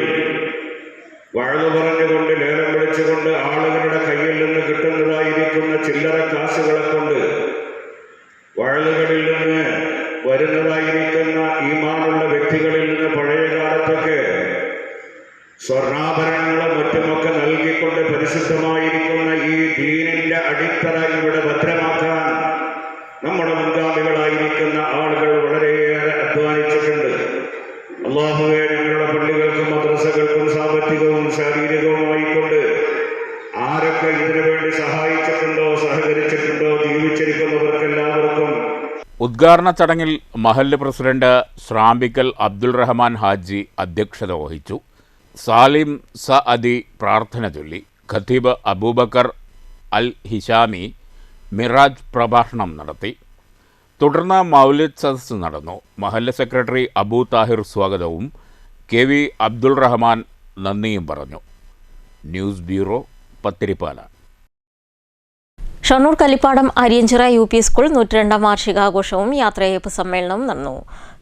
വാഴു പറഞ്ഞുകൊണ്ട് ലേലം വിളിച്ചുകൊണ്ട് ആളുകളുടെ കയ്യിൽ നിന്ന് കിട്ടുന്നതായിരിക്കുന്ന ചില്ലറ കാശുകളെ കൊണ്ട് വാഴകളിൽ നിന്ന് വരുന്നതായിരിക്കുന്ന ഈമാനുള്ള വ്യക്തികളിൽ നിന്ന് പഴയ കാലത്തൊക്കെ സ്വർണ്ണാഭരണങ്ങളും മറ്റുമൊക്കെ നൽകിക്കൊണ്ട് പരിശുദ്ധമായിരിക്കുന്ന ഈ ദീനിന്റെ അടിത്തറ ഇവിടെ ഭദ്രമാക്കാൻ നമ്മുടെ മുൻഗാമികളായിരിക്കുന്ന ആളുകൾ വളരെയേറെ അധ്വാനിച്ചിട്ടുണ്ട്. അല്ലാഹുവേ, ഞങ്ങളുടെ പള്ളികൾക്കും മദ്രസകൾക്കും സാമ്പത്തികവും ശാരീരികവുമായിക്കൊണ്ട് ആരൊക്കെ ഇതിനു വേണ്ടി സഹായിച്ചിട്ടുണ്ടോ, സഹകരിച്ചിട്ടുണ്ടോ, ജീവിച്ചിരിക്കുന്നവർക്കെല്ലാവർക്കും. ഉദ്ഘാടന ചടങ്ങിൽ മഹല്ല് പ്രസിഡന്റ് ശ്രാമ്പിക്കൽ അബ്ദുൾ റഹ്മാൻ ഹാജി അധ്യക്ഷത വഹിച്ചു. സാലിം സഅദി പ്രാർത്ഥന ചൊല്ലി. ഖത്തീബ് അബൂബക്കർ അൽ ഹിഷാമി മിറാജ് പ്രഭാഷണം നടത്തി. തുടർന്ന് മൗലിദ് സദസ്സ് നടന്നു. മഹല്ല് സെക്രട്ടറി അബൂ താഹിർ സ്വാഗതവും KV അബ്ദുൾ റഹ്മാൻ നന്ദിയും പറഞ്ഞു. News bureau, Pathirippala. Shoranur Kallippadam Ariyanchira UP school 102ാം വാർഷികാഘോഷവും യാത്രയയപ്പ് സമ്മേളനവും നടന്നു.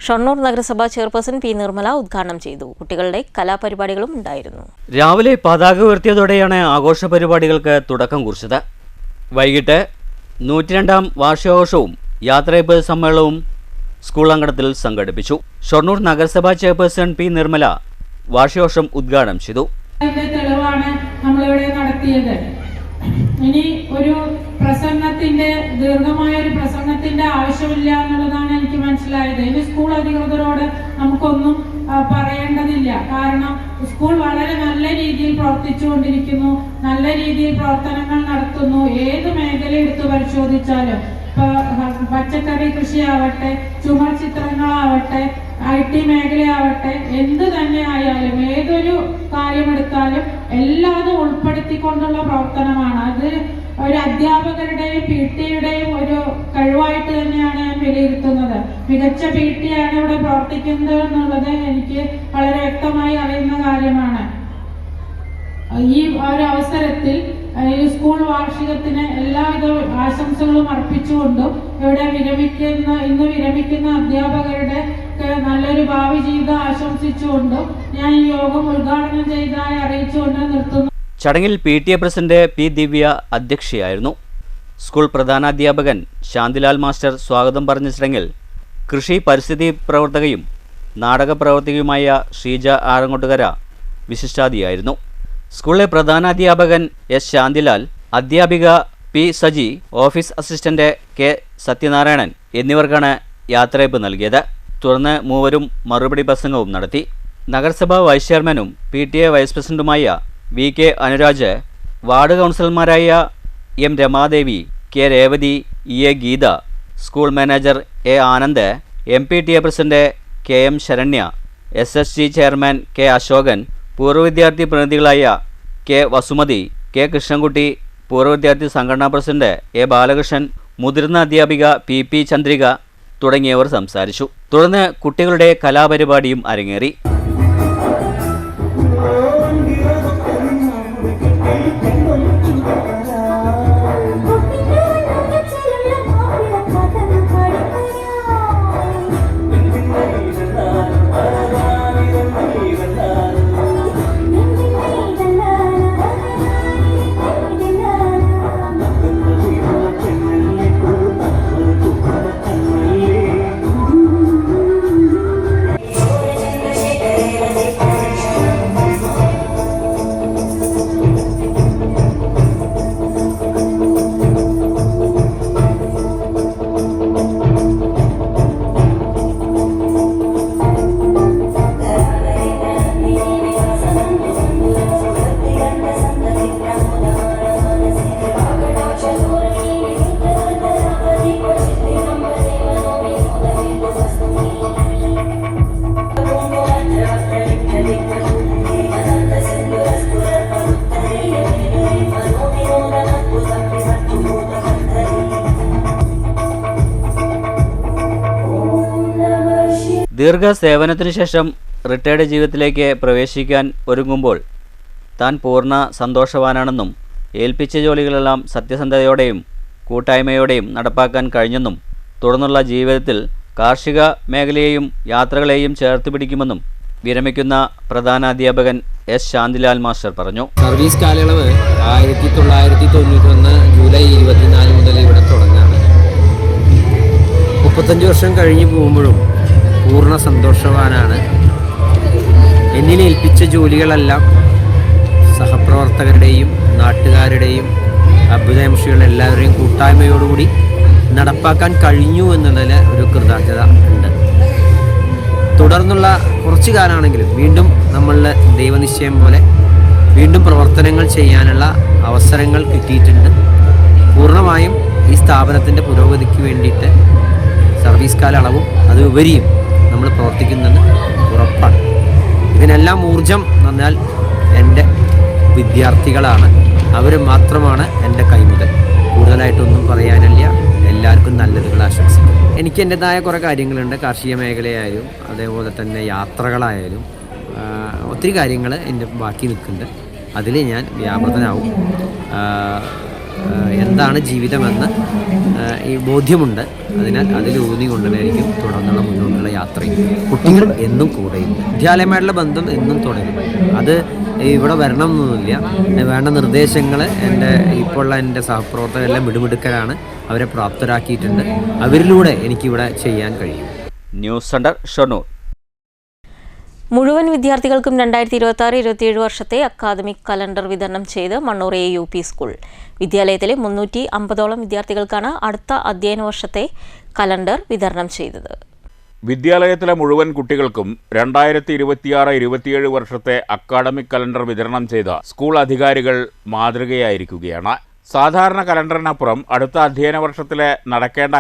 ഷൊർണൂർ നഗരസഭാ ചെയർപേഴ്സൺ P. നിർമ്മല ഉദ്ഘാടനം ചെയ്തു. കുട്ടികളുടെ കലാപരിപാടികളും ഉണ്ടായിരുന്നു. രാവിലെ പതാക ഉയർത്തിയതോടെയാണ് ആഘോഷ പരിപാടികൾക്ക് തുടക്കം കുറിച്ചത്. വൈകിട്ട് 102ാം വാർഷികാഘോഷവും യാത്രയയപ്പ് സമ്മേളനവും സ്കൂൾ അങ്കണത്തിൽ സംഘടിപ്പിച്ചു. ഷൊർണൂർ നഗരസഭാ ചെയർപേഴ്സൺ P. നിർമ്മല വാർഷികാഘോഷം ഉദ്ഘാടനം ചെയ്തു. തെളിവാണ് നമ്മളിവിടെ നടത്തിയത്. ഇനി ഒരു പ്രസംഗത്തിന്റെ ദീർഘമായ ഒരു പ്രസംഗത്തിന്റെ ആവശ്യമില്ല എന്നുള്ളതാണ് എനിക്ക് മനസ്സിലായത്. ഇനി സ്കൂൾ അധികൃതരോട് നമുക്കൊന്നും പറയേണ്ടതില്ല. കാരണം സ്കൂൾ വളരെ നല്ല രീതിയിൽ പ്രവർത്തിച്ചുകൊണ്ടിരിക്കുന്നു, നല്ല രീതിയിൽ പ്രവർത്തനങ്ങൾ നടത്തുന്നു. ഏത് മേഖല എടുത്തു പരിശോധിച്ചാലും, പച്ചക്കറി കൃഷിയാവട്ടെ, ചുമർ ചിത്രങ്ങളാവട്ടെ, IT മേഖലയാവട്ടെ, എന്ത് തന്നെ ആയാലും ഏതൊരു കാര്യമെടുത്താലും എല്ലാതും ഉൾപ്പെടുത്തിക്കൊണ്ടുള്ള പ്രവർത്തനമാണ്. അത് ഒരു അധ്യാപകരുടെയും PTയുടെയും ഒരു കഴിവായിട്ട് തന്നെയാണ് ഞാൻ വിലയിരുത്തുന്നത്. മികച്ച PT ആണ് ഇവിടെ പ്രവർത്തിക്കുന്നത് എന്നുള്ളത് എനിക്ക് വളരെ വ്യക്തമായി അറിയുന്ന കാര്യമാണ്. ഈ ഒരു അവസരത്തിൽ ഈ സ്കൂൾ വാർഷികത്തിന് എല്ലാവിധ ആശംസകളും അർപ്പിച്ചുകൊണ്ടും ഇവിടെ ഇന്ന് വിരമിക്കുന്ന അധ്യാപകരുടെ നല്ലൊരു ഭാവി ജീവിതം ആശംസിച്ചുകൊണ്ടും ഞാൻ ഈ യോഗം ഉദ്ഘാടനം ചെയ്തതായി അറിയിച്ചുകൊണ്ട് നിർത്തുന്നു. ചടങ്ങിൽ PTA പ്രസിഡന്റ് P. ദിവ്യ അധ്യക്ഷയായിരുന്നു. സ്കൂൾ പ്രധാനാധ്യാപകൻ ശാന്തിലാൽ മാസ്റ്റർ സ്വാഗതം പറഞ്ഞ ചടങ്ങിൽ കൃഷി പരിസ്ഥിതി പ്രവർത്തകയും നാടക പ്രവർത്തകയുമായ ഷീജ ആറങ്ങോട്ടുകര വിശിഷ്ടാതിഥിയായിരുന്നു. സ്കൂളിലെ പ്രധാനാധ്യാപകൻ S. ശാന്തിലാൽ, അധ്യാപിക P. Saji, office assistant K. Sathyanarayanan എന്നിവർക്കാണ് യാത്രയയപ്പ് നൽകിയത്. തുടർന്ന് മൂവരും മറുപടി പ്രസംഗവും നടത്തി. നഗരസഭാ വൈസ് ചെയർമാനും PTA വൈസ് പ്രസിഡന്റുമായ VK അനുരാജ്, വാർഡ് കൗൺസിലർമാരായ M. Ramadevi, K. Revathi, EA Geetha, school manager A. Anand, MPTA president KM Saranya, SSG chairman K. Ashokan, പൂർവ്വ വിദ്യാർത്ഥി പ്രതിനിധികളായ K. വസുമതി, K. കൃഷ്ണൻകുട്ടി, പൂർവ്വ വിദ്യാർത്ഥി സംഘടനാ പ്രസിഡന്റ് A. ബാലകൃഷ്ണൻ, മുതിർന്ന അധ്യാപിക PP ചന്ദ്രിക തുടങ്ങിയവർ സംസാരിച്ചു. തുടർന്ന് കുട്ടികളുടെ കലാപരിപാടിയും അരങ്ങേറി. ദീർഘ സേവനത്തിനു ശേഷം റിട്ടയർഡ് ജീവിതത്തിലേക്ക് പ്രവേശിക്കാൻ ഒരുങ്ങുമ്പോൾ താൻ പൂർണ്ണ സന്തോഷവാനാണെന്നും ഏൽപ്പിച്ച ജോലികളെല്ലാം സത്യസന്ധതയോടെയും കൂട്ടായ്മയോടെയും നടപ്പാക്കാൻ കഴിഞ്ഞെന്നും തുടർന്നുള്ള ജീവിതത്തിൽ കാർഷിക മേഖലയെയും യാത്രകളെയും ചേർത്ത് പിടിക്കുമെന്നും വിരമിക്കുന്ന പ്രധാനാധ്യാപകൻ എസ് ശാന്തിലാൽ മാസ്റ്റർ പറഞ്ഞു. സർവീസ് കാലയളവ് 1991 ജൂലൈ 24 മുതൽ ഇവിടെ തുടങ്ങാണ്. 35 വർഷം കഴിഞ്ഞു പോകുമ്പോഴും പൂർണ്ണ സന്തോഷവാനാണ്. എന്നിൽ ഏൽപ്പിച്ച ജോലികളെല്ലാം സഹപ്രവർത്തകരുടെയും നാട്ടുകാരുടെയും അഭ്യുദയംശികളുടെ എല്ലാവരുടെയും കൂട്ടായ്മയോടുകൂടി നടപ്പാക്കാൻ കഴിഞ്ഞു എന്നുള്ളതിൽ ഒരു കൃതജ്ഞത ഉണ്ട്. തുടർന്നുള്ള കുറച്ചു കാലമാണെങ്കിലും വീണ്ടും നമ്മളുടെ ദൈവനിശ്ചയം പോലെ വീണ്ടും പ്രവർത്തനങ്ങൾ ചെയ്യാനുള്ള അവസരങ്ങൾ കിട്ടിയിട്ടുണ്ട്. പൂർണ്ണമായും ഈ സ്ഥാപനത്തിൻ്റെ പുരോഗതിക്ക് വേണ്ടിയിട്ട് സർവീസ് കാലയളവും അതുപരിയും നമ്മൾ പ്രവർത്തിക്കുന്നെന്ന് ഉറപ്പാണ്. ഇതിനെല്ലാം ഊർജം എന്നാൽ എൻ്റെ വിദ്യാർത്ഥികളാണ്. അവർ മാത്രമാണ് എൻ്റെ കൈമുതൽ. കൂടുതലായിട്ടൊന്നും പറയാനില്ല. എല്ലാവർക്കും നല്ലതുകൾ ആശംസിക്കും. എനിക്ക് എൻ്റെതായ കുറേ കാര്യങ്ങളുണ്ട്. കാർഷിക മേഖലയായാലും അതേപോലെ തന്നെ യാത്രകളായാലും ഒത്തിരി കാര്യങ്ങൾ എൻ്റെ ബാക്കി നിൽക്കുന്നുണ്ട്. അതിൽ ഞാൻ വ്യാപൃതനാവും. എന്താണ് ജീവിതമെന്ന് ഈ ബോധ്യമുണ്ട്. അതിനാൽ അതിൽ ഊന്നി കൊണ്ടുവരായിരിക്കും തുടർന്നുള്ള മുന്നോട്ടുള്ള യാത്രയും. കുട്ടികൾ എന്നും കൂടെയുണ്ട്. വിദ്യാലയമായിട്ടുള്ള ബന്ധം എന്നും തുടരും. അത് ഇവിടെ വരണം എന്നൊന്നുമില്ല. വേണ്ട നിർദ്ദേശങ്ങൾ ഇപ്പോഴുള്ള എൻ്റെ സഹപ്രവർത്തകരെല്ലാം മിടുമിടുക്കരാണ്. അവരെ പ്രാപ്തരാക്കിയിട്ടുണ്ട്. അവരിലൂടെ എനിക്കിവിടെ ചെയ്യാൻ കഴിയും. News centre Shoranur. മുഴുവൻ വിദ്യാർത്ഥികൾക്കും 2026-27 വർഷത്തെ അക്കാദമിക് കലണ്ടർ വിതരണം ചെയ്ത് മണ്ണൂർ UP സ്കൂൾ. വിദ്യാലയത്തിലെ 350ഓളം വിദ്യാർത്ഥികൾക്കാണ് അടുത്ത അധ്യയന വർഷത്തെ കലണ്ടർ വിതരണം ചെയ്തത്. വിദ്യാലയത്തിലെ മുഴുവൻ കുട്ടികൾക്കും 2026-27 വർഷത്തെ അക്കാദമിക് കലണ്ടർ വിതരണം ചെയ്ത സ്കൂൾ അധികാരികൾ മാതൃകയായിരിക്കുകയാണ്. സാധാരണ കലണ്ടറിനപ്പുറം അടുത്ത അധ്യയന വർഷത്തിലെ നടക്കേണ്ട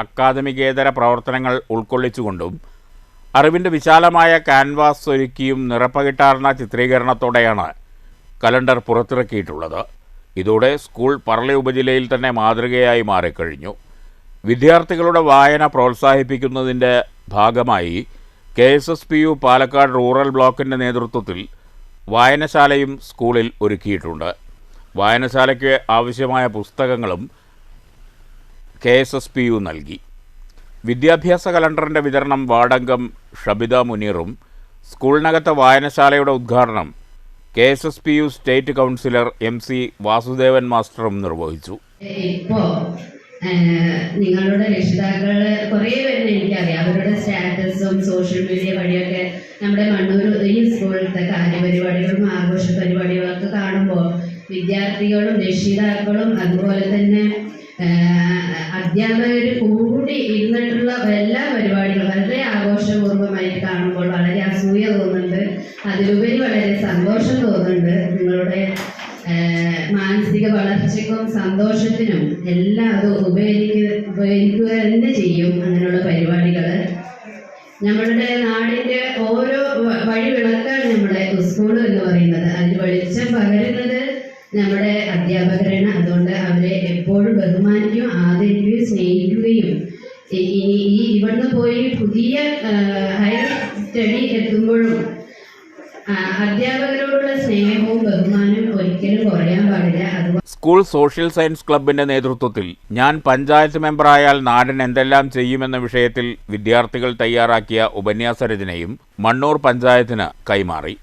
അക്കാദമികേതര പ്രവർത്തനങ്ങൾ ഉൾക്കൊള്ളിച്ചുകൊണ്ടും അറിവിൻ്റെ വിശാലമായ ക്യാൻവാസ് ഒരുക്കിയും നിറപ്പകിട്ടാർന്ന ചിത്രീകരണത്തോടെയാണ് കലണ്ടർ പുറത്തിറക്കിയിട്ടുള്ളത്. ഇതോടെ സ്കൂൾ പറളി ഉപജില്ലയിൽ തന്നെ മാതൃകയായി മാറിക്കഴിഞ്ഞു. വിദ്യാർത്ഥികളുടെ വായന പ്രോത്സാഹിപ്പിക്കുന്നതിൻ്റെ ഭാഗമായി KSSPU പാലക്കാട് റൂറൽ ബ്ലോക്കിൻ്റെ നേതൃത്വത്തിൽ വായനശാലയും സ്കൂളിൽ ഒരുക്കിയിട്ടുണ്ട്. വായനശാലയ്ക്ക് ആവശ്യമായ പുസ്തകങ്ങളും KSSPU നൽകി. വിദ്യാഭ്യാസ കലണ്ടറിൻ്റെ വിതരണം വാർഡംഗം ഷബിത മുനീറും സ്കൂളിനകത്തെ വായനശാലയുടെ ഉദ്ഘാടനം KSSPU state councillor MC Vasudevan മാസ്റ്ററും നിർവഹിച്ചു. ഇപ്പോൾ നിങ്ങളുടെ രക്ഷിതാക്കള് കുറേ പേരെ എനിക്കറിയാം. അവരുടെ സ്റ്റാറ്റസും സോഷ്യൽ മീഡിയ വഴിയൊക്കെ നമ്മുടെ മണ്ണൂർ ഈ സ്കൂളിലത്തെ കാര്യപരിപാടികളും ആഘോഷ പരിപാടികളൊക്കെ കാണുമ്പോൾ വിദ്യാർത്ഥികളും രക്ഷിതാക്കളും അതുപോലെ തന്നെ അധ്യാപകർ കൂടി ഇരുന്നിട്ടുള്ള എല്ലാ പരിപാടികളും വളരെ ആഘോഷപൂർവ്വമായിട്ട് കാണുമ്പോൾ വളരെ അസൂയ തോന്നുന്നുണ്ട്. അതിലുപരി വളരെ സന്തോഷം തോന്നുന്നുണ്ട്. നിങ്ങളുടെ മാനസിക വളർച്ചയ്ക്കും സന്തോഷത്തിനും എല്ലാം അത് ഉപകരിക്കുക തന്നെ ചെയ്യും. അങ്ങനെയുള്ള പരിപാടികൾ നമ്മളുടെ നാടിൻ്റെ ഓരോ വഴിവിളക്കാണ് നമ്മുടെ സ്കൂൾ എന്ന് പറയുന്നത്. അതിന് വെളിച്ചം പകരുന്നത് നമ്മുടെ അധ്യാപകരാണ്. അതുകൊണ്ട് അവരെ എപ്പോഴും ബഹുമാനിക്കുകയും ആദരിക്കുകയും സ്നേഹിക്കുകയും ഇവിടുന്ന് പോയി പുതിയ ഹയർ സ്റ്റഡി എത്തുമ്പോഴും അധ്യാപകരോടുള്ള സ്നേഹവും ബഹുമാനവും ഒരിക്കലും കുറയാൻ പാടില്ല. സ്കൂൾ സോഷ്യൽ സയൻസ് ക്ലബിന്റെ നേതൃത്വത്തിൽ ഞാൻ പഞ്ചായത്ത് മെമ്പറായാൽ നാടിന് എന്തെല്ലാം ചെയ്യുമെന്ന വിഷയത്തിൽ വിദ്യാർത്ഥികൾ തയ്യാറാക്കിയ ഉപന്യാസ രചനയും മണ്ണൂർ പഞ്ചായത്തിന് കൈമാറി.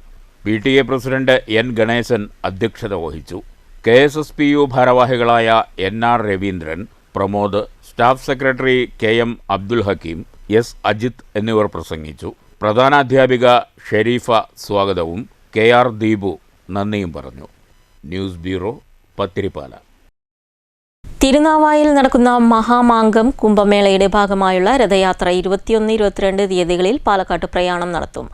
PTA പ്രസിഡന്റ് N ഗണേശൻ അധ്യക്ഷത വഹിച്ചു. KSSPU ഭാരവാഹികളായ NR Raveendran, Pramod, staff secretary KM Abdul Hakeem, S Ajith എന്നിവർ പ്രസംഗിച്ചു. പ്രധാനാധ്യാപിക ഷെരീഫ സ്വാഗതവും KR ദീപു നന്ദിയും പറഞ്ഞു. News bureau, Pathiripala. തിരുനാവായിൽ നടക്കുന്ന മഹാമാങ്കം കുംഭമേളയുടെ ഭാഗമായുള്ള രഥയാത്ര 21-22 തീയതികളിൽ പാലക്കാട്ട് പ്രയാണം നടത്തും.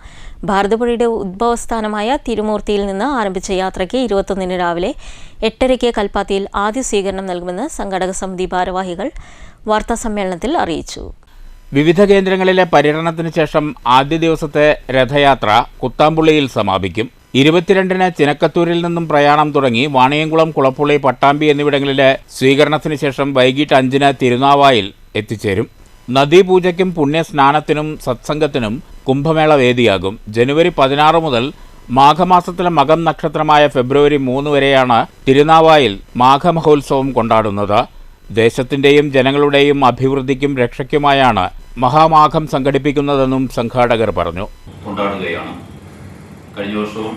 ഭാരതപ്പുഴയുടെ ഉദ്ഭവസ്ഥാനമായ തിരുമൂർത്തിയിൽ നിന്ന് ആരംഭിച്ച യാത്രയ്ക്ക് 21 രാവിലെ 8:30 കൽപ്പാത്തിയിൽ ആദ്യ സ്വീകരണം നൽകുമെന്ന് സംഘാടക സമിതി ഭാരവാഹികൾ വാർത്താസമ്മേളനത്തിൽ അറിയിച്ചു. വിവിധ കേന്ദ്രങ്ങളിലെ പര്യടനത്തിന് ശേഷം ആദ്യ ദിവസത്തെ രഥയാത്ര കുത്താമ്പുള്ളിയിൽ സമാപിക്കും. 22-ന് ചിനക്കത്തൂരിൽ നിന്നും പ്രയാണം തുടങ്ങി വാണിയംകുളം, കുളപ്പുള്ളി, പട്ടാമ്പി എന്നിവിടങ്ങളിലെ സ്വീകരണത്തിന് ശേഷം വൈകിട്ട് 5-ന് തിരുനാവായിൽ എത്തിച്ചേരും. നദീപൂജയ്ക്കും പുണ്യസ്നാനത്തിനും സത്സംഗത്തിനും കുംഭമേള വേദിയാകും. ജനുവരി 16 മുതൽ മാഘമാസത്തിലെ മകം നക്ഷത്രമായ ഫെബ്രുവരി 3 വരെയാണ് തിരുനാവായിൽ മാഘമഹോത്സവം കൊണ്ടാടുന്നത്. ദേശത്തിൻ്റെയും ജനങ്ങളുടെയും അഭിവൃദ്ധിക്കും രക്ഷയ്ക്കുമായാണ് മഹാമാഘം സംഘടിപ്പിക്കുന്നതെന്നും സംഘാടകർ പറഞ്ഞു. കൊണ്ടാടുകയാണ്. കഴിഞ്ഞ വർഷവും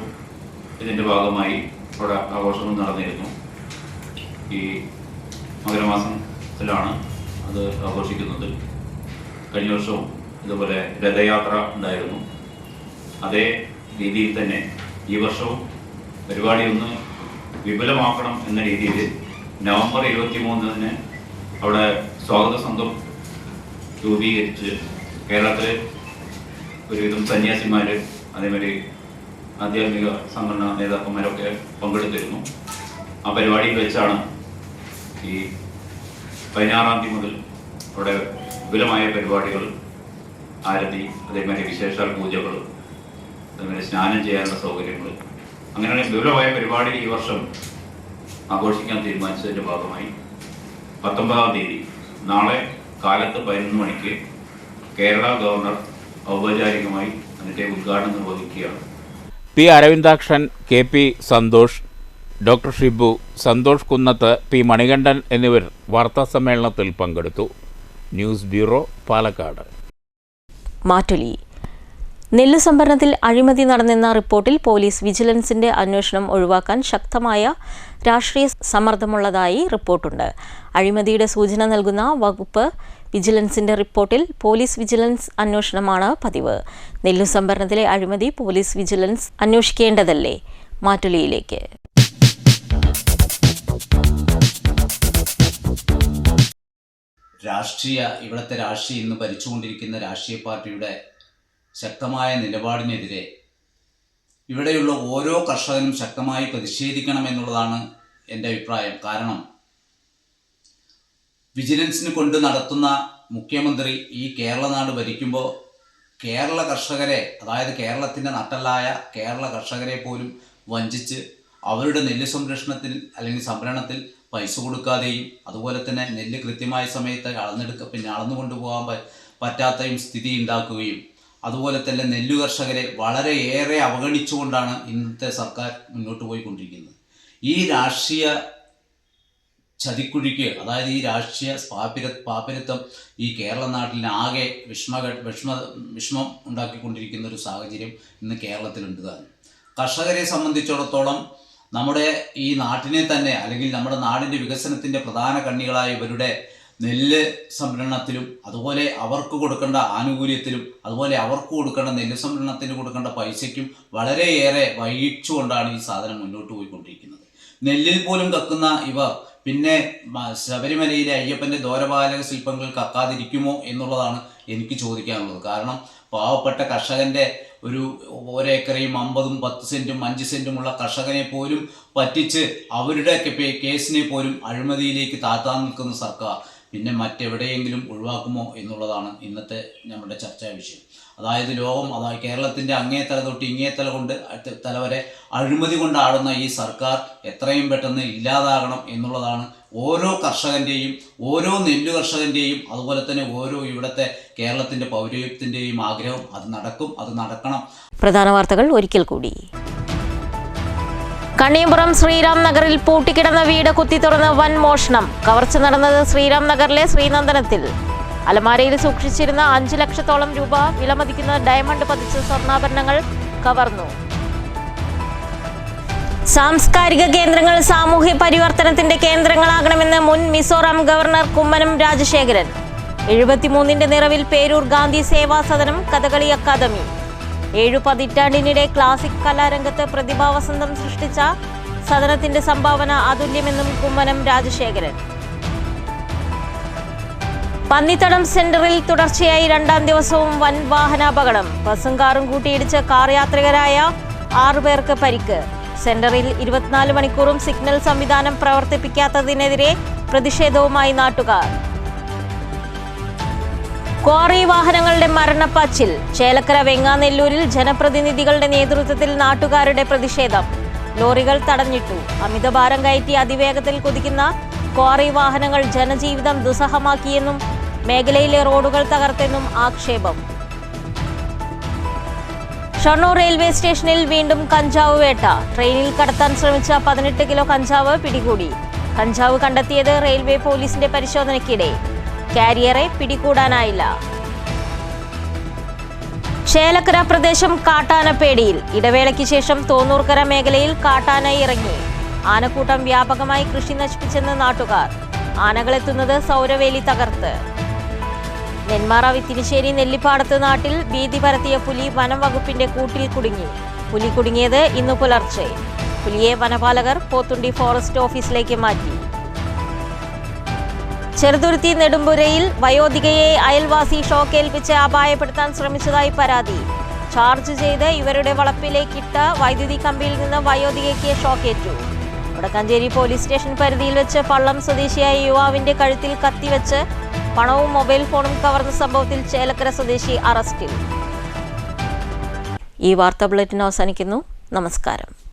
ഇതിൻ്റെ ഭാഗമായി ഇവിടെ ആഘോഷവും നടന്നിരുന്നു. ഈ മകരമാസത്തിലാണ് അത് ആഘോഷിക്കുന്നത്. കഴിഞ്ഞ വർഷവും ഇതുപോലെ രഥയാത്ര ഉണ്ടായിരുന്നു. അതേ രീതിയിൽ തന്നെ ഈ വർഷവും പരിപാടി ഒന്ന് വിപുലമാക്കണം എന്ന രീതിയിൽ നവംബർ 23 അവിടെ സ്വാഗത സംഘം രൂപീകരിച്ച് കേരളത്തിലെ ഒരുവിധം സന്യാസിമാർ അതേമാതിരി ആധ്യാത്മിക സംഘടനാ നേതാക്കന്മാരൊക്കെ പങ്കെടുത്തിരുന്നു. ആ പരിപാടിയിൽ വെച്ചാണ് ഈ 16 തീയതി മുതൽ അവിടെ വിപുലമായ പരിപാടികൾ, ആരതി, അതേമാതിരി വിശേഷാൽ പൂജകൾ, അതേമാതിരി സ്നാനം ചെയ്യാനുള്ള സൗകര്യങ്ങൾ, അങ്ങനെ വിപുലമായ പരിപാടി ഈ വർഷം ആഘോഷിക്കാൻ തീരുമാനിച്ചതിൻ്റെ ഭാഗമായി 19 തീയതി നാളെ കാലത്ത് 11 മണിക്ക് കേരള ഗവർണർ ഔപചാരികമായി അതിൻ്റെ ഉദ്ഘാടനം നിർവഹിക്കുകയാണ്. P Aravindakshan, K P Santhosh, doctor Shibu, Santhosh Kunnath, P Manikandan എന്നിവർ വാർത്താസമ്മേളനത്തിൽ പങ്കെടുത്തു. News bureau, Palakkad. മാറ്റുലി നെല്ല് സംഭരണത്തിൽ അഴിമതി നടന്നെന്ന റിപ്പോർട്ടിൽ പോലീസ് വിജിലൻസിന്റെ അന്വേഷണം ഒഴിവാക്കാൻ ശക്തമായ രാഷ്ട്രീയ സമ്മർദ്ദമുള്ളതായി റിപ്പോർട്ടുണ്ട്. അഴിമതിയുടെ സൂചന നൽകുന്ന വകുപ്പ് വിജിലൻസിന്റെ റിപ്പോർട്ടിൽ പോലീസ് വിജിലൻസ് അന്വേഷണമാണ് പതിവ്. നെല്ല് സംഭരണത്തിലെ അഴിമതി പോലീസ് വിജിലൻസ് അന്വേഷിക്കേണ്ടതല്ലേ? മാറ്റുലിയിലേക്ക്. ഇവിടുത്തെ രാഷ്ട്രീയം ഇന്ന് ഭരിച്ചുകൊണ്ടിരിക്കുന്ന രാഷ്ട്രീയ പാർട്ടിയുടെ ശക്തമായ നിലപാടിനെതിരെ ഇവിടെയുള്ള ഓരോ കർഷകനും ശക്തമായി പ്രതിഷേധിക്കണമെന്നുള്ളതാണ് എൻ്റെ അഭിപ്രായം. കാരണം വിജിലൻസിന് കൊണ്ട് നടത്തുന്ന മുഖ്യമന്ത്രി ഈ കേരള നാട് ഭരിക്കുമ്പോൾ കേരള കർഷകരെ, അതായത് കേരളത്തിൻ്റെ നട്ടലായ കേരള കർഷകരെ പോലും വഞ്ചിച്ച് അവരുടെ നെല്ല് സംരക്ഷണത്തിൽ അല്ലെങ്കിൽ സംഭരണത്തിൽ പൈസ കൊടുക്കാതെയും അതുപോലെ തന്നെ നെല്ല് കൃത്യമായ സമയത്ത് അളന്നു കൊണ്ടുപോകാൻ പറ്റാത്തയും സ്ഥിതി ഉണ്ടാക്കുകയും അതുപോലെ തന്നെ നെല്ലു കർഷകരെ വളരെയേറെ അവഗണിച്ചുകൊണ്ടാണ് ഇന്നത്തെ സർക്കാർ മുന്നോട്ട് പോയിക്കൊണ്ടിരിക്കുന്നത്. ഈ രാഷ്ട്രീയ ചതിക്കുഴിക്ക്, അതായത് ഈ രാഷ്ട്രീയ പാപ്പിരത്വം ഈ കേരള നാട്ടിൽ ആകെ വിഷമം ഉണ്ടാക്കിക്കൊണ്ടിരിക്കുന്ന ഒരു സാഹചര്യം ഇന്ന് കേരളത്തിലുണ്ട് താനും. കർഷകരെ സംബന്ധിച്ചിടത്തോളം നമ്മുടെ ഈ നാട്ടിനെ തന്നെ, അല്ലെങ്കിൽ നമ്മുടെ നാടിൻ്റെ വികസനത്തിൻ്റെ പ്രധാന കണ്ണികളായ ഇവരുടെ നെല്ല് സംഭരണത്തിലും അതുപോലെ അവർക്ക് കൊടുക്കേണ്ട ആനുകൂല്യത്തിലും അതുപോലെ അവർക്ക് കൊടുക്കേണ്ട നെല്ല് സംഭരണത്തിന് കൊടുക്കേണ്ട പൈസയ്ക്കും വളരെയേറെ വൈകിച്ചുകൊണ്ടാണ് ഈ സാധനം മുന്നോട്ട് പോയിക്കൊണ്ടിരിക്കുന്നത്. നെല്ലിൽ പോലും കക്കുന്ന ഇവർ പിന്നെ ശബരിമലയിലെ അയ്യപ്പൻ്റെ ദ്വാരപാലക ശില്പങ്ങൾ കക്കാതിരിക്കുമോ എന്നുള്ളതാണ് എനിക്ക് ചോദിക്കാനുള്ളത്. കാരണം പാവപ്പെട്ട കർഷകൻ്റെ ഒരേക്കറയും 50ഉം 10 സെൻറ്റും 5 സെൻറ്റുമുള്ള കർഷകനെ പോലും പറ്റിച്ച് അവരുടെ കേസിനെ പോലും അഴിമതിയിലേക്ക് താഴ്ത്താൻ നിൽക്കുന്ന സർക്കാർ പിന്നെ മറ്റെവിടെയെങ്കിലും ഒഴിവാക്കുമോ എന്നുള്ളതാണ് ഇന്നത്തെ നമ്മുടെ ചർച്ചാ വിഷയം. അതായത് കേരളത്തിൻ്റെ അങ്ങേത്തല തൊട്ട് ഇങ്ങേത്തല കൊണ്ട് തല വരെ അഴിമതി കൊണ്ടാടുന്ന ഈ സർക്കാർ എത്രയും പെട്ടെന്ന് ഇല്ലാതാകണം എന്നുള്ളതാണ് ഓരോ കർഷകൻ്റെയും, ഓരോ നെല്ല് കർഷകൻ്റെയും, അതുപോലെ തന്നെ ഓരോ ഇവിടുത്തെ കേരളത്തിൻ്റെ പൗരത്വത്തിൻ്റെയും ആഗ്രഹം. അത് നടക്കും, അത് നടക്കണം. പ്രധാന വാർത്തകൾ ഒരിക്കൽ കൂടി. കണ്ണിയമ്പുറം ശ്രീറാം നഗറിൽ പൂട്ടിക്കിടന്ന വീട് കുത്തി തുറന്ന് വൻ മോഷണം. കവർച്ച നടന്നത് ശ്രീറാം നഗറിലെ ശ്രീനന്ദനത്തിൽ. അലമാരയിൽ സൂക്ഷിച്ചിരുന്ന 5 ലക്ഷത്തോളം രൂപ വിലമതിക്കുന്ന ഡയമണ്ട് പതിച്ച സ്വർണ്ണാഭരണങ്ങൾ കവർന്നു. സാംസ്കാരിക കേന്ദ്രങ്ങൾ സാമൂഹ്യ പരിവർത്തനത്തിന്റെ കേന്ദ്രങ്ങളാകണമെന്ന് മുൻ മിസോറാം ഗവർണർ കുമ്മനം രാജശേഖരൻ. 73ന്റെ നിറവിൽ പേരൂർ ഗാന്ധി സേവാ സദനം കഥകളി അക്കാദമി. 7 പതിറ്റാണ്ടിനിടെ ക്ലാസിക് കലാരംഗത്ത് പ്രതിഭാവസന്തം സൃഷ്ടിച്ച സദനത്തിന്റെ സംഭാവന അതുല്യമെന്നും കുമ്മനം രാജശേഖരൻ. പന്നിത്തടം സെന്ററിൽ തുടർച്ചയായി 2ാം ദിവസവും വൻ വാഹനാപകടം. ബസും കാറും കൂട്ടിയിടിച്ച് കാർ യാത്രികരായ 6 പേർക്ക് പരിക്ക്. സെന്ററിൽ 24 മണിക്കൂറും സിഗ്നൽ സംവിധാനം പ്രവർത്തിപ്പിക്കാത്തതിനെതിരെ പ്രതിഷേധവുമായി നാട്ടുകാർ. ക്വാറി വാഹനങ്ങളുടെ മരണപ്പാച്ചിൽ. ചേലക്കര വെങ്ങാനെല്ലൂരിൽ ജനപ്രതിനിധികളുടെ നേതൃത്വത്തിൽ നാട്ടുകാരുടെ പ്രതിഷേധം. ലോറികൾ തടഞ്ഞിട്ടു. അമിതഭാരം കയറ്റി അതിവേഗത്തിൽ കുതിക്കുന്ന ക്വാറി വാഹനങ്ങൾ ജനജീവിതം ദുസ്സഹമാക്കിയെന്നും മേഖലയിലെ റോഡുകൾ തകർത്തെന്നും ആക്ഷേപം. ഷൊർണൂർ റെയിൽവേ സ്റ്റേഷനിൽ വീണ്ടും കഞ്ചാവ് വേട്ട. ട്രെയിനിൽ കടത്താൻ ശ്രമിച്ച 18 കിലോ കഞ്ചാവ് പിടികൂടി. കഞ്ചാവ് കണ്ടെത്തിയത് റെയിൽവേ പോലീസിന്റെ പരിശോധനയ്ക്കിടെ. കാരിയറെ പിടികൂടാനായില്ല. ചേലക്കര പ്രദേശം കാട്ടാനപ്പേടിയിൽ. ഇടവേളയ്ക്ക് ശേഷം തോന്നൂർക്കര മേഖലയിൽ കാട്ടാന ഇറങ്ങി. ആനക്കൂട്ടം വ്യാപകമായി കൃഷി നശിപ്പിച്ചെന്ന് നാട്ടുകാർ. ആനകളെത്തുന്നത് സൗരവേലി തകർത്ത്. നെന്മാറ വിത്തിനിശ്ശേരി നെല്ലിപ്പാടത്ത് നാട്ടിൽ ഭീതി പരത്തിയ പുലി വനം വകുപ്പിന്റെ കൂട്ടിൽ കുടുങ്ങി. പുലി കുടുങ്ങിയത് ഇന്ന് പുലർച്ചെ. പുലിയെ വനപാലകർ പോത്തുണ്ടി ഫോറസ്റ്റ് ഓഫീസിലേക്ക് മാറ്റി. ചെറുതുരുത്തി നെടുമ്പുരയിൽ വയോധികയെ അയൽവാസി ഷോക്കേൽപ്പിച്ച് അപായപ്പെടുത്താൻ ശ്രമിച്ചതായി പരാതി. ചാർജ് ചെയ്ത് ഇവരുടെ വളപ്പിലേക്കിട്ട വൈദ്യുതി കമ്പിയിൽ നിന്ന് വയോധികയ്ക്ക് ഷോക്കേറ്റു. വടക്കാഞ്ചേരി പോലീസ് സ്റ്റേഷൻ പരിധിയിൽ വെച്ച് പള്ളം സ്വദേശിയായ യുവാവിന്റെ കഴുത്തിൽ കത്തിവെച്ച് പണവും മൊബൈൽ ഫോണും കവർന്ന സംഭവത്തിൽ ചേലക്കര സ്വദേശി അറസ്റ്റിൽ. ഈ വാർത്താ ബുള്ളറ്റിൻ അവസാനിക്കുന്നു. നമസ്കാരം.